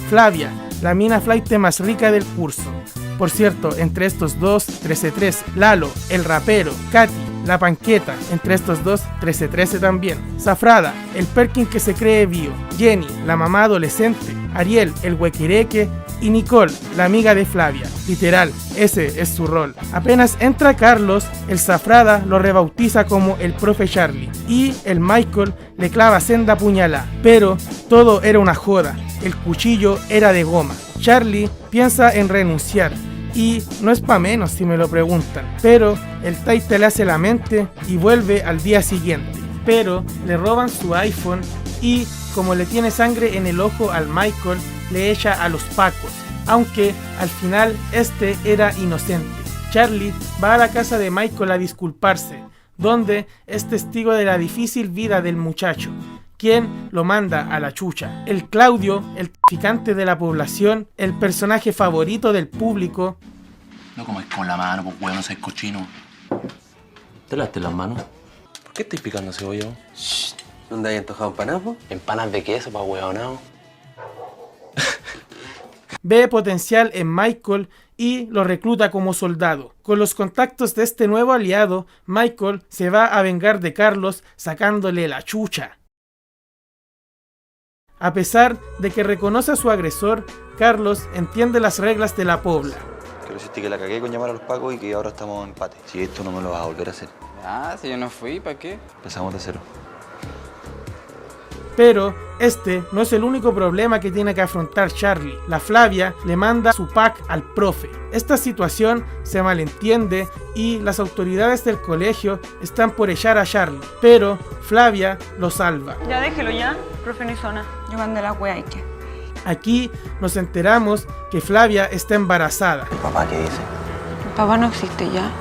Flavia, la mina flaite más rica del curso. Por cierto, entre estos dos, 13-13. Lalo, el rapero. Katy, la panqueta, entre estos dos, 13-13 también. Zafrada, el Perkin que se cree bio. Jenny, la mamá adolescente. Ariel, el huequireque. Y Nicole, la amiga de Flavia. Literal, ese es su rol. Apenas entra Carlos, el Zafrada lo rebautiza como el profe Charlie. Y el Michael le clava senda puñalá. Pero todo era una joda. El cuchillo era de goma. Charlie piensa en renunciar. Y no es pa' menos si me lo preguntan, pero el taita le hace la mente y vuelve al día siguiente. Pero le roban su iPhone y, como le tiene sangre en el ojo al Michael, le echa a los pacos, aunque al final este era inocente. Charlie va a la casa de Michael a disculparse, donde es testigo de la difícil vida del muchacho, quien lo manda a la chucha. El Claudio, el traficante de la población, el personaje favorito del público.
No comes con la mano, pues huevo, no seas cochino. ¿Te lavaste las manos? ¿Por qué estáis picando cebolla? Shh. ¿Dónde hay antojado empanadas? Empanadas de queso, pa' huevonao.
Ve potencial en Michael y lo recluta como soldado. Con los contactos de este nuevo aliado, Michael se va a vengar de Carlos sacándole la chucha. A pesar de que reconoce a su agresor, Carlos entiende las reglas de la pobla.
Quiero decirte que la cagué con llamar a los pacos y que ahora estamos en empate. Si esto no me lo vas a volver a hacer.
Ah, si yo no fui, ¿para qué?
Empezamos de cero.
Pero este no es el único problema que tiene que afrontar Charlie. La Flavia le manda su pack al profe. Esta situación se malentiende y las autoridades del colegio están por echar a Charlie, pero Flavia lo salva.
Ya déjelo ya, profe, no hizo nada. Yo mandé la wea y qué.
Aquí nos enteramos que Flavia está embarazada.
¿Tu papá qué dice?
Mi papá no existe ya.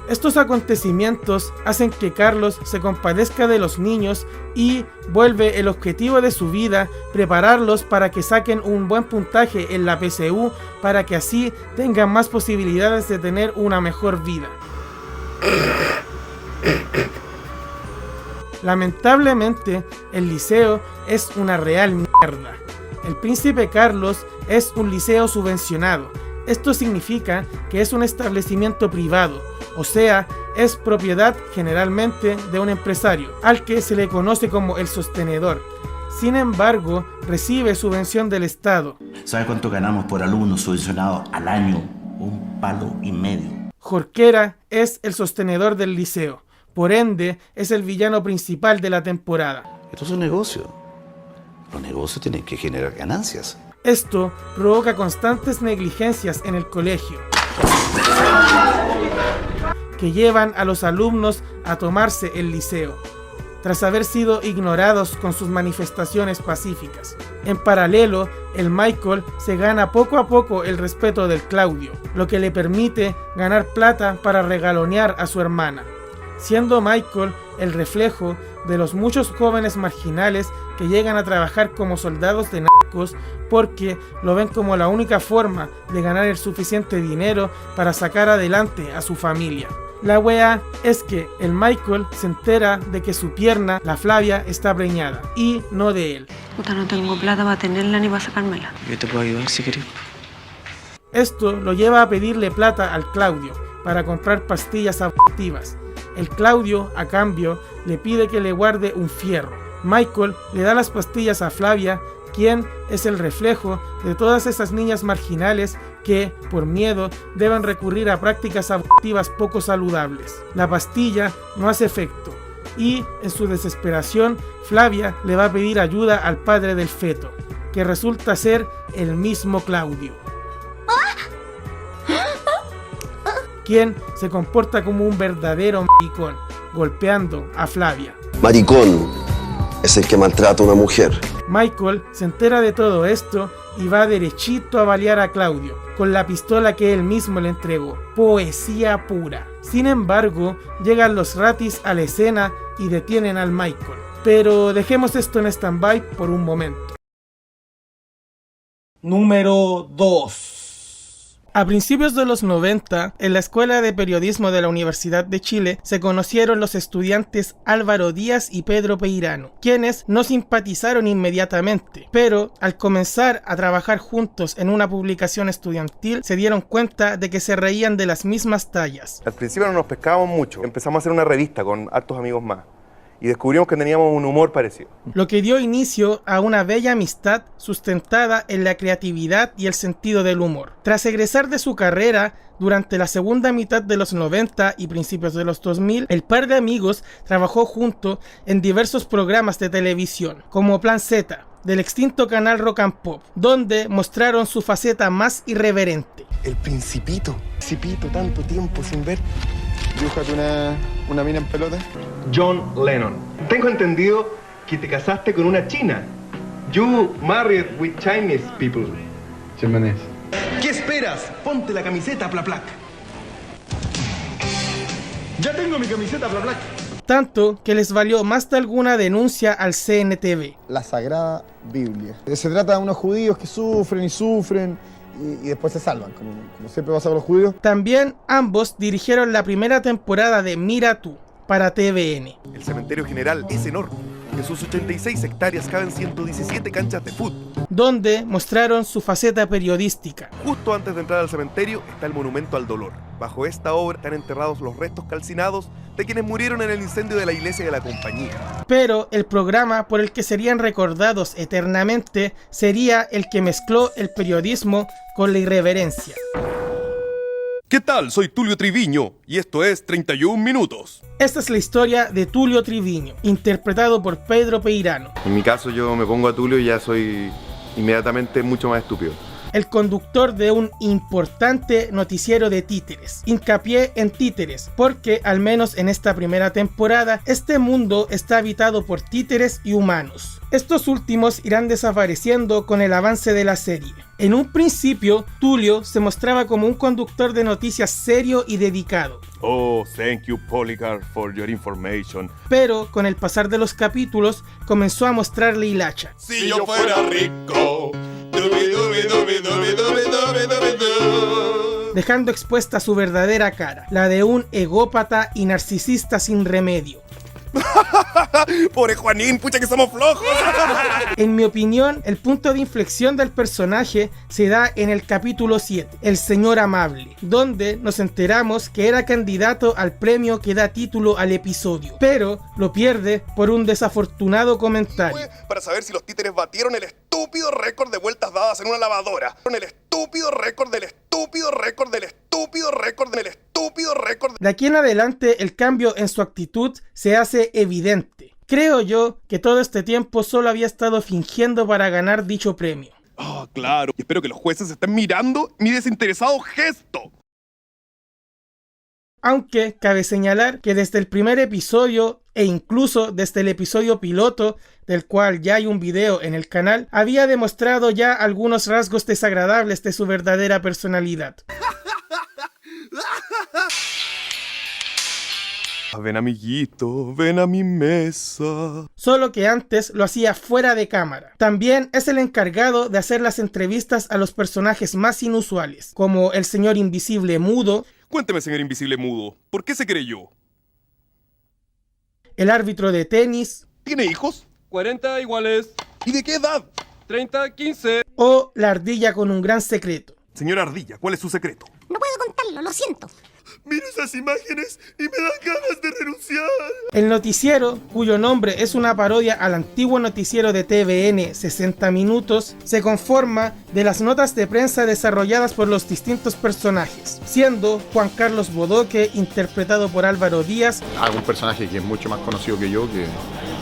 Estos acontecimientos hacen que Carlos se compadezca de los niños y vuelve el objetivo de su vida prepararlos para que saquen un buen puntaje en la PSU para que así tengan más posibilidades de tener una mejor vida. Lamentablemente, el liceo es una real mierda. El Príncipe Carlos es un liceo subvencionado. Esto significa que es un establecimiento privado, o sea, es propiedad generalmente de un empresario, al que se le conoce como el sostenedor. Sin embargo, recibe subvención del Estado.
¿Sabe cuánto ganamos por alumno subvencionado al año? $1,5.
Jorquera es el sostenedor del liceo, por ende, es el villano principal de la temporada.
Esto es un negocio. Los negocios tienen que generar ganancias.
Esto provoca constantes negligencias en el colegio, que llevan a los alumnos a tomarse el liceo, tras haber sido ignorados con sus manifestaciones pacíficas. En paralelo, el Michael se gana poco a poco el respeto del Claudio, lo que le permite ganar plata para regalonear a su hermana, siendo Michael el reflejo de los muchos jóvenes marginales que llegan a trabajar como soldados de narcos porque lo ven como la única forma de ganar el suficiente dinero para sacar adelante a su familia. La wea es que el Michael se entera de que su pierna, la Flavia, está preñada y no de él.
Puta, no tengo plata para tenerla ni para sacármela.
Yo te puedo ayudar si querés.
Esto lo lleva a pedirle plata al Claudio para comprar pastillas abortivas. El Claudio, a cambio, le pide que le guarde un fierro. Michael le da las pastillas a Flavia, quien es el reflejo de todas esas niñas marginales que, por miedo, deben recurrir a prácticas abortivas poco saludables. La pastilla no hace efecto y, en su desesperación, Flavia le va a pedir ayuda al padre del feto, que resulta ser el mismo Claudio, quien se comporta como un verdadero maricón, golpeando a Flavia.
Maricón es el que maltrata a una mujer.
Michael se entera de todo esto y va derechito a balear a Claudio, con la pistola que él mismo le entregó. Poesía pura. Sin embargo, llegan los ratis a la escena y detienen al Michael. Pero dejemos esto en stand-by por un momento. Número 2. A principios de los 90, en la Escuela de Periodismo de la Universidad de Chile, se conocieron los estudiantes Álvaro Díaz y Pedro Peirano, quienes no simpatizaron inmediatamente, pero al comenzar a trabajar juntos en una publicación estudiantil, se dieron cuenta de que se reían de las mismas tallas.
Al principio no nos pescábamos mucho, empezamos a hacer una revista con hartos amigos más, y descubrimos que teníamos un humor parecido.
Lo que dio inicio a una bella amistad sustentada en la creatividad y el sentido del humor. Tras egresar de su carrera, durante la segunda mitad de los 90 y principios de los 2000, el par de amigos trabajó junto en diversos programas de televisión, como Plan Z, del extinto canal Rock and Pop, donde mostraron su faceta más irreverente.
El Principito, tanto tiempo sin ver. Dibújate una mina en pelota. John Lennon. Tengo entendido que te casaste con una china. You married with Chinese people. Chimenez. ¿Qué esperas? Ponte la camiseta, Plaplac. Ya tengo mi camiseta, Plaplac.
Tanto que les valió más de alguna denuncia al CNTV.
La Sagrada Biblia. Se trata de unos judíos que sufren y después se salvan, como siempre pasa con los judíos.
También ambos dirigieron la primera temporada de Mira Tú, para TVN.
El cementerio general es enorme. De sus 86 hectáreas caben 117 canchas de fútbol,
donde mostraron su faceta periodística.
Justo antes de entrar al cementerio está el Monumento al Dolor. Bajo esta obra están enterrados los restos calcinados de quienes murieron en el incendio de la iglesia de la Compañía.
Pero el programa por el que serían recordados eternamente sería el que mezcló el periodismo con la irreverencia.
¿Qué tal? Soy Tulio Triviño y esto es 31 Minutos.
Esta es la historia de Tulio Triviño, interpretado por Pedro Peirano.
En mi caso yo me pongo a Tulio y ya soy inmediatamente mucho más estúpido.
El conductor de un importante noticiero de títeres. Hincapié en títeres, porque al menos en esta primera temporada, este mundo está habitado por títeres y humanos. Estos últimos irán desapareciendo con el avance de la serie. En un principio, Tulio se mostraba como un conductor de noticias serio y dedicado.
Oh, thank you, Polycarp, for your information.
Pero con el pasar de los capítulos, comenzó a mostrarle hilacha.
Si yo fuera rico,
dejando expuesta su verdadera cara, la de un egópata y narcisista sin remedio.
Pobre Juanín, pucha que somos flojos.
En mi opinión, el punto de inflexión del personaje se da en el capítulo 7, El Señor Amable, donde nos enteramos que era candidato al premio que da título al episodio, pero lo pierde por un desafortunado comentario.
Para saber si los títeres batieron el estúpido récord de vueltas dadas en una lavadora. El estúpido récord del estúpido récord del estúpido récord del estúpido récord.
De aquí en adelante, el cambio en su actitud se hace evidente. Creo yo que todo este tiempo solo había estado fingiendo para ganar dicho premio.
Oh, claro. Y espero que los jueces estén mirando mi desinteresado gesto.
Aunque cabe señalar que desde el primer episodio e incluso desde el episodio piloto, del cual ya hay un video en el canal, había demostrado ya algunos rasgos desagradables de su verdadera personalidad.
Ven amiguito, ven a mi mesa.
Solo que antes lo hacía fuera de cámara. También es el encargado de hacer las entrevistas a los personajes más inusuales, como el señor invisible mudo.
Cuénteme, señor invisible mudo, ¿por qué se creyó?
El árbitro de tenis.
¿Tiene hijos?
40 iguales.
¿Y de qué edad?
30, 15.
O la ardilla con un gran secreto.
Señora Ardilla, ¿cuál es su secreto?
No puedo contarlo, lo siento.
Miro esas imágenes y me dan ganas de renunciar.
El noticiero, cuyo nombre es una parodia al antiguo noticiero de TVN 60 Minutos, se conforma de las notas de prensa desarrolladas por los distintos personajes, siendo Juan Carlos Bodoque, interpretado por Álvaro Díaz,
un personaje que es mucho más conocido que yo, que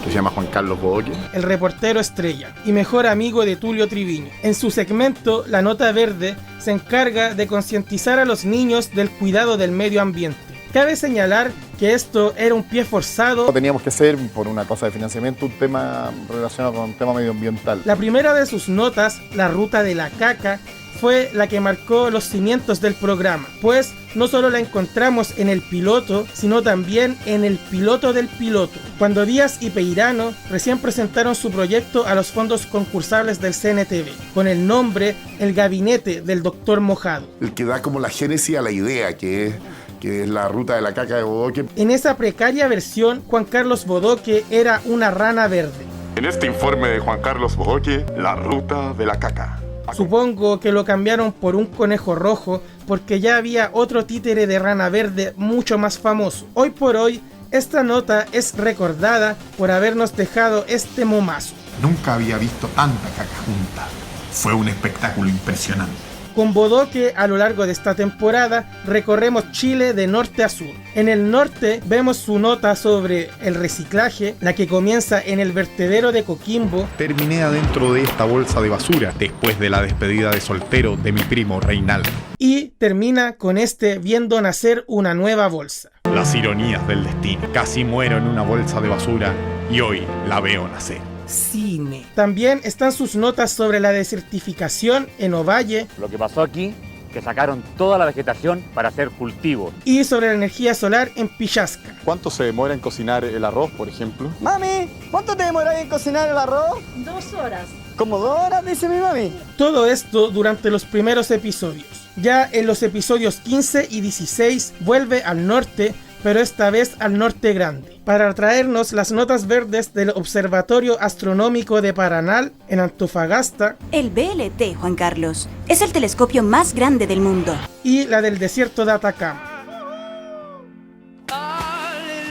se llama Juan Carlos Bodoque,
el reportero estrella y mejor amigo de Tulio Triviño. En su segmento, La Nota Verde, se encarga de concientizar a los niños del cuidado del medio ambiente. Cabe señalar que esto era un pie forzado.
Teníamos que hacer, por una cosa de financiamiento, un tema relacionado con un tema medioambiental.
La primera de sus notas, La Ruta de la Caca, fue la que marcó los cimientos del programa, pues no solo la encontramos en el piloto, sino también en el piloto del piloto, cuando Díaz y Peirano recién presentaron su proyecto a los fondos concursables del CNTV, con el nombre El Gabinete del Doctor Mojado.
El que da como la génesis a la idea, que es la ruta de la caca de Bodoque.
En esa precaria versión, Juan Carlos Bodoque era una rana verde.
En este informe de Juan Carlos Bodoque, la ruta de la caca.
Supongo que lo cambiaron por un conejo rojo porque ya había otro títere de rana verde mucho más famoso. Hoy por hoy, esta nota es recordada por habernos dejado este momazo.
Nunca había visto tanta caca junta. Fue un espectáculo impresionante.
Con Bodoque, a lo largo de esta temporada, recorremos Chile de norte a sur. En el norte vemos su nota sobre el reciclaje, la que comienza en el vertedero de Coquimbo.
Terminé adentro de esta bolsa de basura después de la despedida de soltero de mi primo Reinaldo.
Y termina con viendo nacer una nueva bolsa.
Las ironías del destino. Casi muero en una bolsa de basura y hoy la veo nacer.
Cine. También están sus notas sobre la desertificación en Ovalle.
Lo que pasó aquí, que sacaron toda la vegetación para hacer cultivos.
Y sobre la energía solar en Pillasca.
¿Cuánto se demora en cocinar el arroz, por ejemplo?
Mami, ¿cuánto te demoras en cocinar el arroz?
2 horas.
¿Como 2 horas, dice mi mami?
Todo esto durante los primeros episodios. Ya en los episodios 15 y 16 vuelve al norte, pero esta vez al norte grande, para traernos las notas verdes del Observatorio Astronómico de Paranal en Antofagasta.
El BLT, Juan Carlos, es el telescopio más grande del mundo.
Y la del desierto de Atacama,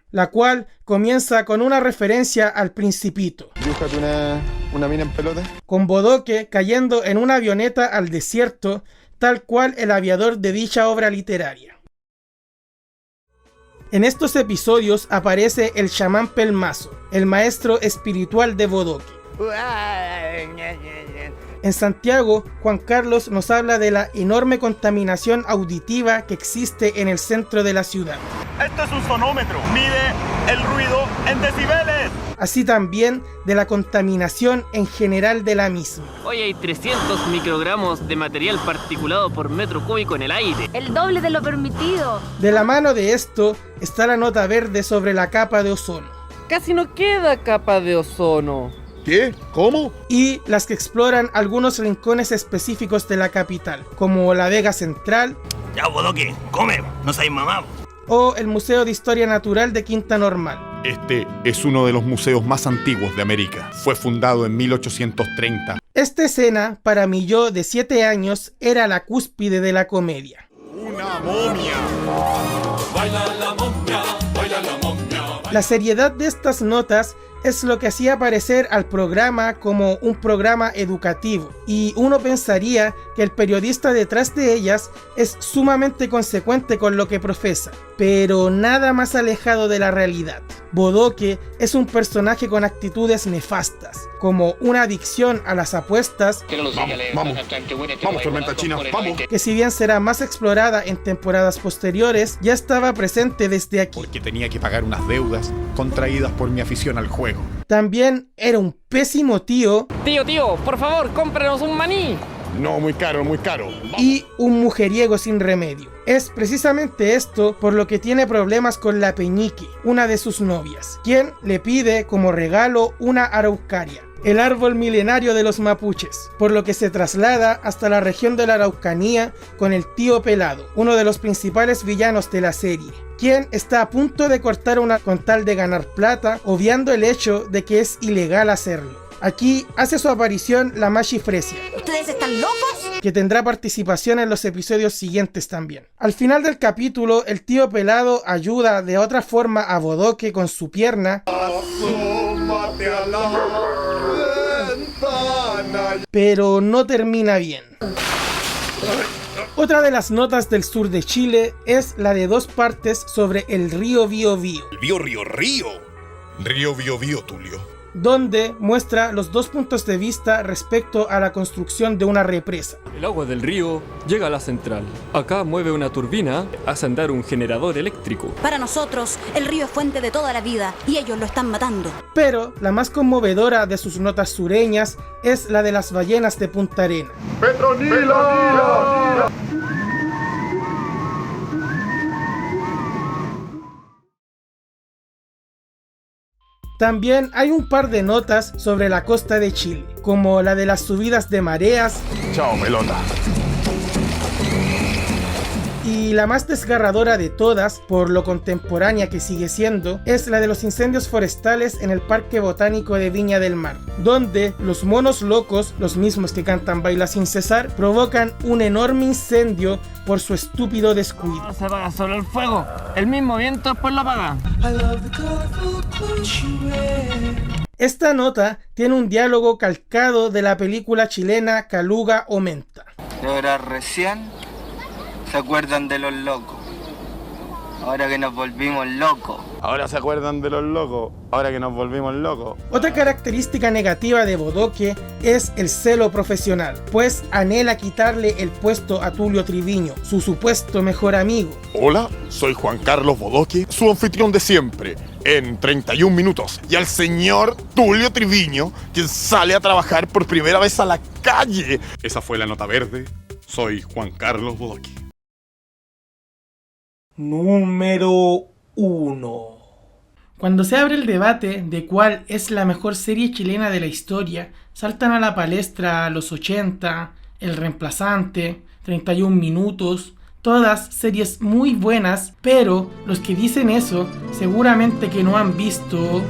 la cual comienza con una referencia al Principito.
Dibújate una mina en pelota.
Con Bodoque cayendo en una avioneta al desierto, tal cual el aviador de dicha obra literaria. En estos episodios aparece el chamán Pelmazo, el maestro espiritual de Bodoque. En Santiago, Juan Carlos nos habla de la enorme contaminación auditiva que existe en el centro de la ciudad.
Esto es un sonómetro, mide el ruido en decibeles.
Así también de la contaminación en general de la misma.
Hoy hay 300 microgramos de material particulado por metro cúbico en el aire.
El doble de lo permitido.
De la mano de esto está la nota verde sobre la capa de ozono.
Casi no queda capa de ozono.
¿Qué? ¿Cómo?
Y las que exploran algunos rincones específicos de la capital, como la Vega Central.
Ya, Bodoque, come, no seas mamá.
O el Museo de Historia Natural de Quinta Normal.
Este es uno de los museos más antiguos de América. Fue fundado en 1830.
Esta escena, para mi yo de 7 años, era la cúspide de la comedia.
¡Una momia!
Baila la momia, baila la momia.
La seriedad de estas notas es lo que hacía parecer al programa como un programa educativo, y uno pensaría que el periodista detrás de ellas es sumamente consecuente con lo que profesa. pero nada más alejado de la realidad. Bodoque es un personaje con actitudes nefastas, como una adicción a las apuestas,
Vamos, tormenta china, vamos.
que si bien será más explorada en temporadas posteriores, ya estaba presente desde aquí.
Porque tenía que pagar unas deudas contraídas por mi afición al juego.
También era un pésimo tío.
Tío, por favor, cómpranos un maní.
No, muy caro, muy caro.
Y un mujeriego sin remedio. Es precisamente esto por lo que tiene problemas con la Peñique, una de sus novias, quien le pide como regalo una araucaria, el árbol milenario de los mapuches, por lo que se traslada hasta la región de la Araucanía con el tío Pelado, uno de los principales villanos de la serie, quien está a punto de cortar una con tal de ganar plata, obviando el hecho de que es ilegal hacerlo. Aquí hace su aparición la Machi Fresia.
¿Ustedes están locos?
Que tendrá participación en los episodios siguientes también. Al final del capítulo, el tío Pelado ayuda de otra forma a Bodoque con su pierna, pero no termina bien. Otra de las notas del sur de Chile es la de 2 partes sobre el río Biobío.
Río Biobío, Tulio.
Donde muestra los 2 puntos de vista respecto a la construcción de una represa.
El agua del río llega a la central. Acá mueve una turbina, hace andar un generador eléctrico.
Para nosotros, el río es fuente de toda la vida y ellos lo están matando.
Pero la más conmovedora de sus notas sureñas es la de las ballenas de Punta Arena.
¡Petronila!
También hay un par de notas sobre la costa de Chile, como la de las subidas de mareas.
Chao, pelota.
Y la más desgarradora de todas, por lo contemporánea que sigue siendo, es la de los incendios forestales en el Parque Botánico de Viña del Mar, donde los monos locos, los mismos que cantan Baila Sin Cesar, provocan un enorme incendio por su estúpido descuido.
Se apaga solo el fuego, el mismo viento después lo apaga.
Esta nota tiene un diálogo calcado de la película chilena Caluga o Menta.
Ahora recién se acuerdan de los locos. Ahora que nos volvimos locos.
Ahora se acuerdan de los locos. Ahora que nos volvimos locos.
Otra característica negativa de Bodoque es el celo profesional, pues anhela quitarle el puesto a Tulio Triviño, su supuesto mejor amigo.
Hola, soy Juan Carlos Bodoque, su anfitrión de siempre, en 31 minutos. Y al señor Tulio Triviño, quien sale a trabajar por primera vez a la calle.
Esa fue la nota verde. Soy Juan Carlos Bodoque.
Número 1. Cuando se abre el debate de cuál es la mejor serie chilena de la historia, saltan a la palestra Los 80, El Reemplazante, 31 minutos, todas series muy buenas, pero los que dicen eso seguramente que no han visto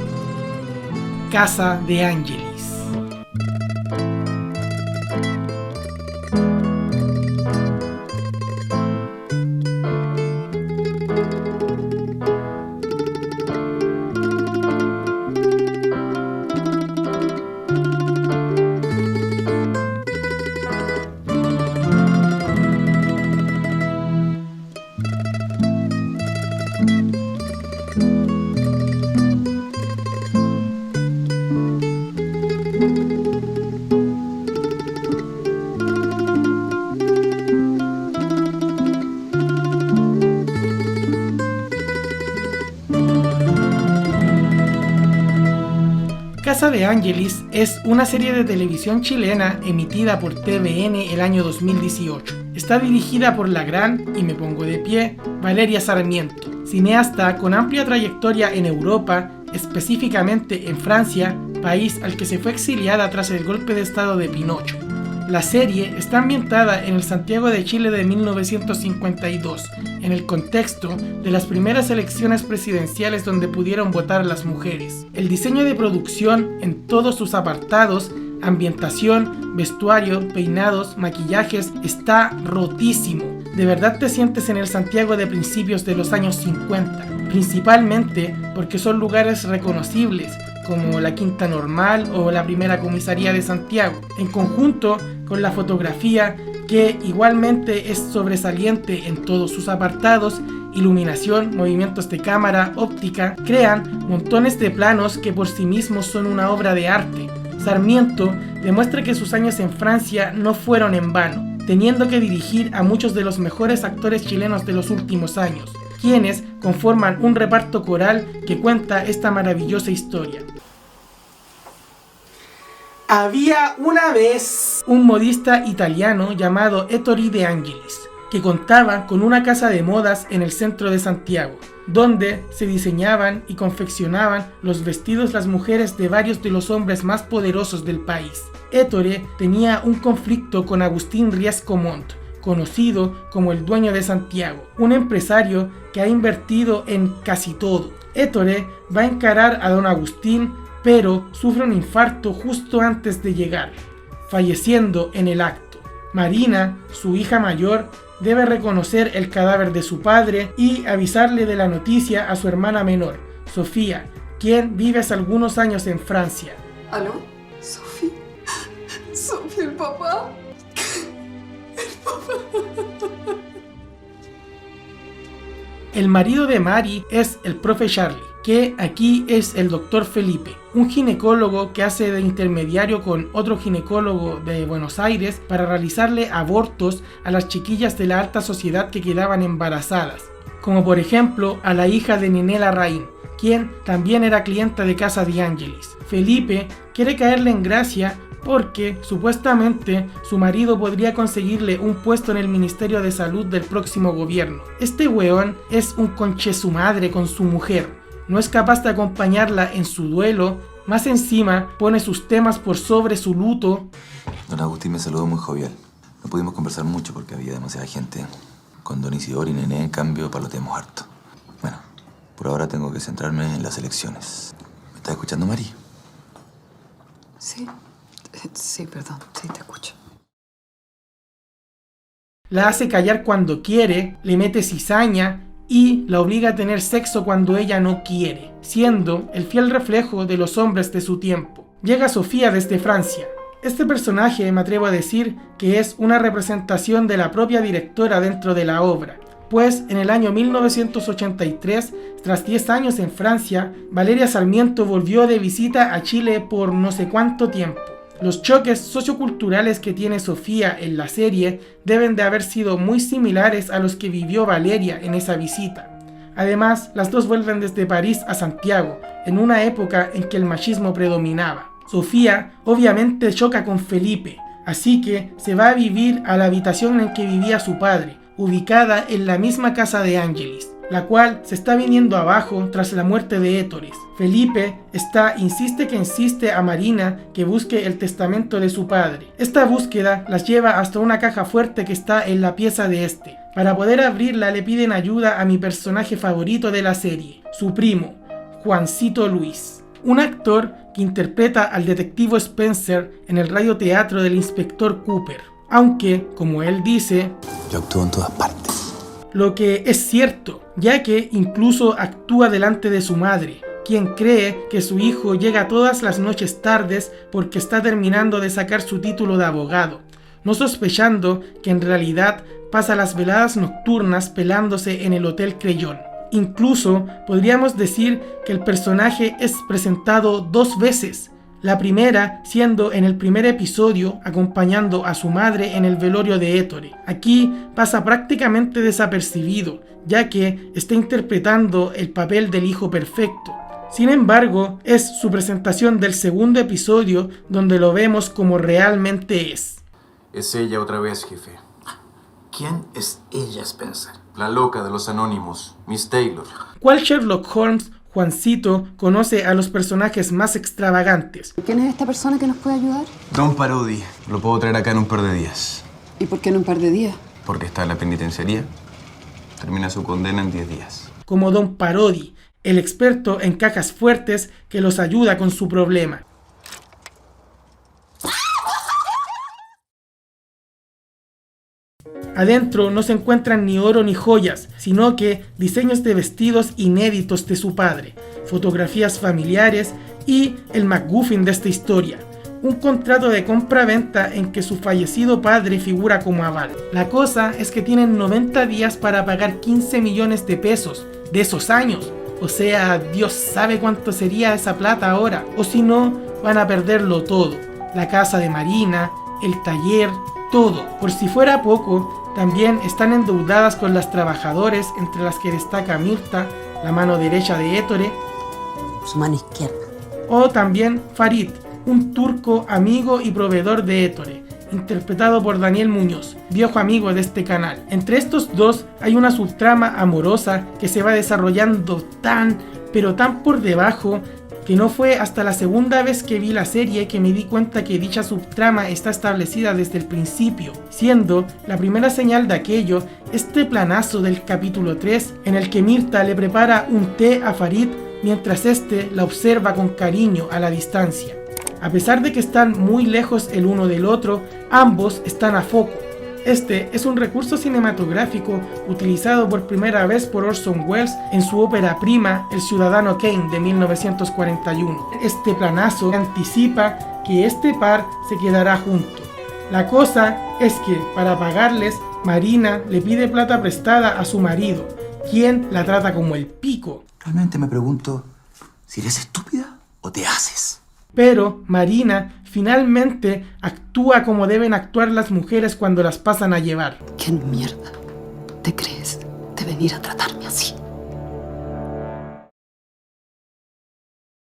Casa de Ángeles. Casa de Ángeles es una serie de televisión chilena emitida por TVN el año 2018. Está dirigida por la gran, y me pongo de pie, Valeria Sarmiento, cineasta con amplia trayectoria en Europa, específicamente en Francia, país al que se fue exiliada tras el golpe de estado de Pinocho. La serie está ambientada en el Santiago de Chile de 1952, en el contexto de las primeras elecciones presidenciales donde pudieron votar las mujeres. El diseño de producción en todos sus apartados, ambientación, vestuario, peinados, maquillajes, está rotísimo. De verdad te sientes en el Santiago de principios de los años 50, principalmente porque son lugares reconocibles, como la Quinta Normal o la Primera Comisaría de Santiago, en conjunto con la fotografía que igualmente es sobresaliente en todos sus apartados iluminación, movimientos de cámara, óptica, crean montones de planos que por sí mismos son una obra de arte. Sarmiento demuestra que sus años en Francia no fueron en vano, teniendo que dirigir a muchos de los mejores actores chilenos de los últimos años, quienes conforman un reparto coral que cuenta esta maravillosa historia. Había una vez un modista italiano llamado Ettore De Angelis, que contaba con una casa de modas en el centro de Santiago, donde se diseñaban y confeccionaban los vestidos las mujeres de varios de los hombres más poderosos del país. Ettore tenía un conflicto con Agustín Riesco Montt, conocido como el dueño de Santiago, un empresario que ha invertido en casi todo. Ettore va a encarar a don Agustín, pero sufre un infarto justo antes de llegar, falleciendo en el acto. Marina, su hija mayor, debe reconocer el cadáver de su padre y avisarle de la noticia a su hermana menor, Sofía, quien vive hace algunos años en Francia.
¿Aló? ¿Sofía? ¿Sofía, el papá?
El marido de Mari es el profe Charlie, que aquí es el doctor Felipe, un ginecólogo que hace de intermediario con otro ginecólogo de Buenos Aires para realizarle abortos a las chiquillas de la alta sociedad que quedaban embarazadas, como por ejemplo a la hija de Nené Larraín, quien también era clienta de Casa De Angelis. Felipe quiere caerle en gracia porque supuestamente su marido podría conseguirle un puesto en el Ministerio de Salud del próximo gobierno. Este weón es un conche su madre con su mujer, no es capaz de acompañarla en su duelo, más encima pone sus temas por sobre su luto.
Don Agustín me saludó muy jovial, no pudimos conversar mucho porque había demasiada gente. Con don Isidoro y Nené en cambio paloteamos harto. Bueno, por ahora tengo que centrarme en las elecciones. ¿Me estás escuchando, Mari?
Sí. Sí, perdón, sí, te escucho.
La hace callar cuando quiere, le mete cizaña y la obliga a tener sexo cuando ella no quiere, siendo el fiel reflejo de los hombres de su tiempo. Llega Sofía desde Francia. Este personaje me atrevo a decir que es una representación de la propia directora dentro de la obra, pues en el año 1983, tras 10 años en Francia, Valeria Sarmiento volvió de visita a Chile por no sé cuánto tiempo. Los choques socioculturales que tiene Sofía en la serie deben de haber sido muy similares a los que vivió Valeria en esa visita. Además, las dos vuelven desde París a Santiago, en una época en que el machismo predominaba. Sofía obviamente choca con Felipe, así que se va a vivir a la habitación en que vivía su padre, ubicada en la misma Casa De Angelis, la cual se está viniendo abajo tras la muerte de Ettore. Felipe insiste a Marina que busque el testamento de su padre. Esta búsqueda las lleva hasta una caja fuerte que está en la pieza de este. Para poder abrirla le piden ayuda a mi personaje favorito de la serie, su primo, Juancito Luis, un actor que interpreta al detectivo Spencer en el radioteatro del inspector Cooper, aunque, como él dice,
yo actúo en todas partes.
Lo que es cierto, ya que incluso actúa delante de su madre, quien cree que su hijo llega todas las noches tardes porque está terminando de sacar su título de abogado, no sospechando que en realidad pasa las veladas nocturnas pelándose en el Hotel Creyón. Incluso podríamos decir que el personaje es presentado 2 veces, la primera siendo en el primer episodio acompañando a su madre en el velorio de Ettore. Aquí pasa prácticamente desapercibido, ya que está interpretando el papel del hijo perfecto. Sin embargo, es su presentación del segundo episodio donde lo vemos como realmente es.
Es ella otra vez, jefe. ¿Quién es ella, Spencer? La loca de los anónimos, Miss Taylor.
¿Cuál Sherlock Holmes, Juancito, conoce a los personajes más extravagantes?
¿Quién es esta persona que nos puede ayudar?
Don Parodi. Lo puedo traer acá en un par de días.
¿Y por qué en un par de días?
Porque está en la penitenciaría. Termina su condena en 10 días.
Como Don Parodi, el experto en cajas fuertes que los ayuda con su problema. Adentro no se encuentran ni oro ni joyas, sino que diseños de vestidos inéditos de su padre, fotografías familiares y el MacGuffin de esta historia, un contrato de compra-venta en que su fallecido padre figura como aval. La cosa es que tienen 90 días para pagar 15 millones de pesos de esos años. O sea, Dios sabe cuánto sería esa plata ahora. O si no, van a perderlo todo. La casa de Marina, el taller, todo. Por si fuera poco, también están endeudadas con las trabajadores, entre las que destaca Mirta, la mano derecha de Ettore,
su mano izquierda,
o también Farid, un turco amigo y proveedor de Ettore, interpretado por Daniel Muñoz, viejo amigo de este canal. Entre estos dos hay una subtrama amorosa que se va desarrollando tan, pero tan por debajo, que no fue hasta la segunda vez que vi la serie que me di cuenta que dicha subtrama está establecida desde el principio, siendo la primera señal de aquello este planazo del capítulo 3 en el que Mirta le prepara un té a Farid mientras este la observa con cariño a la distancia. A pesar de que están muy lejos el uno del otro, ambos están a foco. Este es un recurso cinematográfico utilizado por primera vez por Orson Welles en su ópera prima El Ciudadano Kane de 1941. Este planazo anticipa que este par se quedará junto. La cosa es que, para pagarles, Marina le pide plata prestada a su marido, quien la trata como el pico.
Realmente me pregunto si eres estúpida o te haces.
Pero Marina finalmente actúa como deben actuar las mujeres cuando las pasan a llevar.
¿Quién mierda te crees de venir a tratarme así?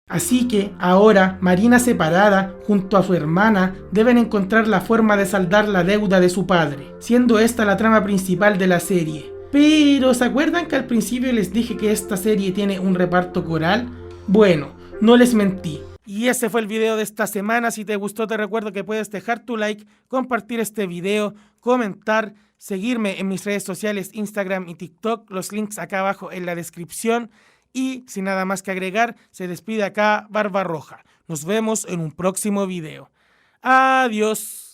Así que ahora Marina, separada junto a su hermana, deben encontrar la forma de saldar la deuda de su padre, siendo esta la trama principal de la serie. Pero ¿se acuerdan que al principio les dije que esta serie tiene un reparto coral? Bueno, no les mentí. Y ese fue el video de esta semana. Si te gustó, te recuerdo que puedes dejar tu like, compartir este video, comentar, seguirme en mis redes sociales Instagram y TikTok, los links acá abajo en la descripción. Y sin nada más que agregar, se despide acá Barba Roja. Nos vemos en un próximo video. Adiós.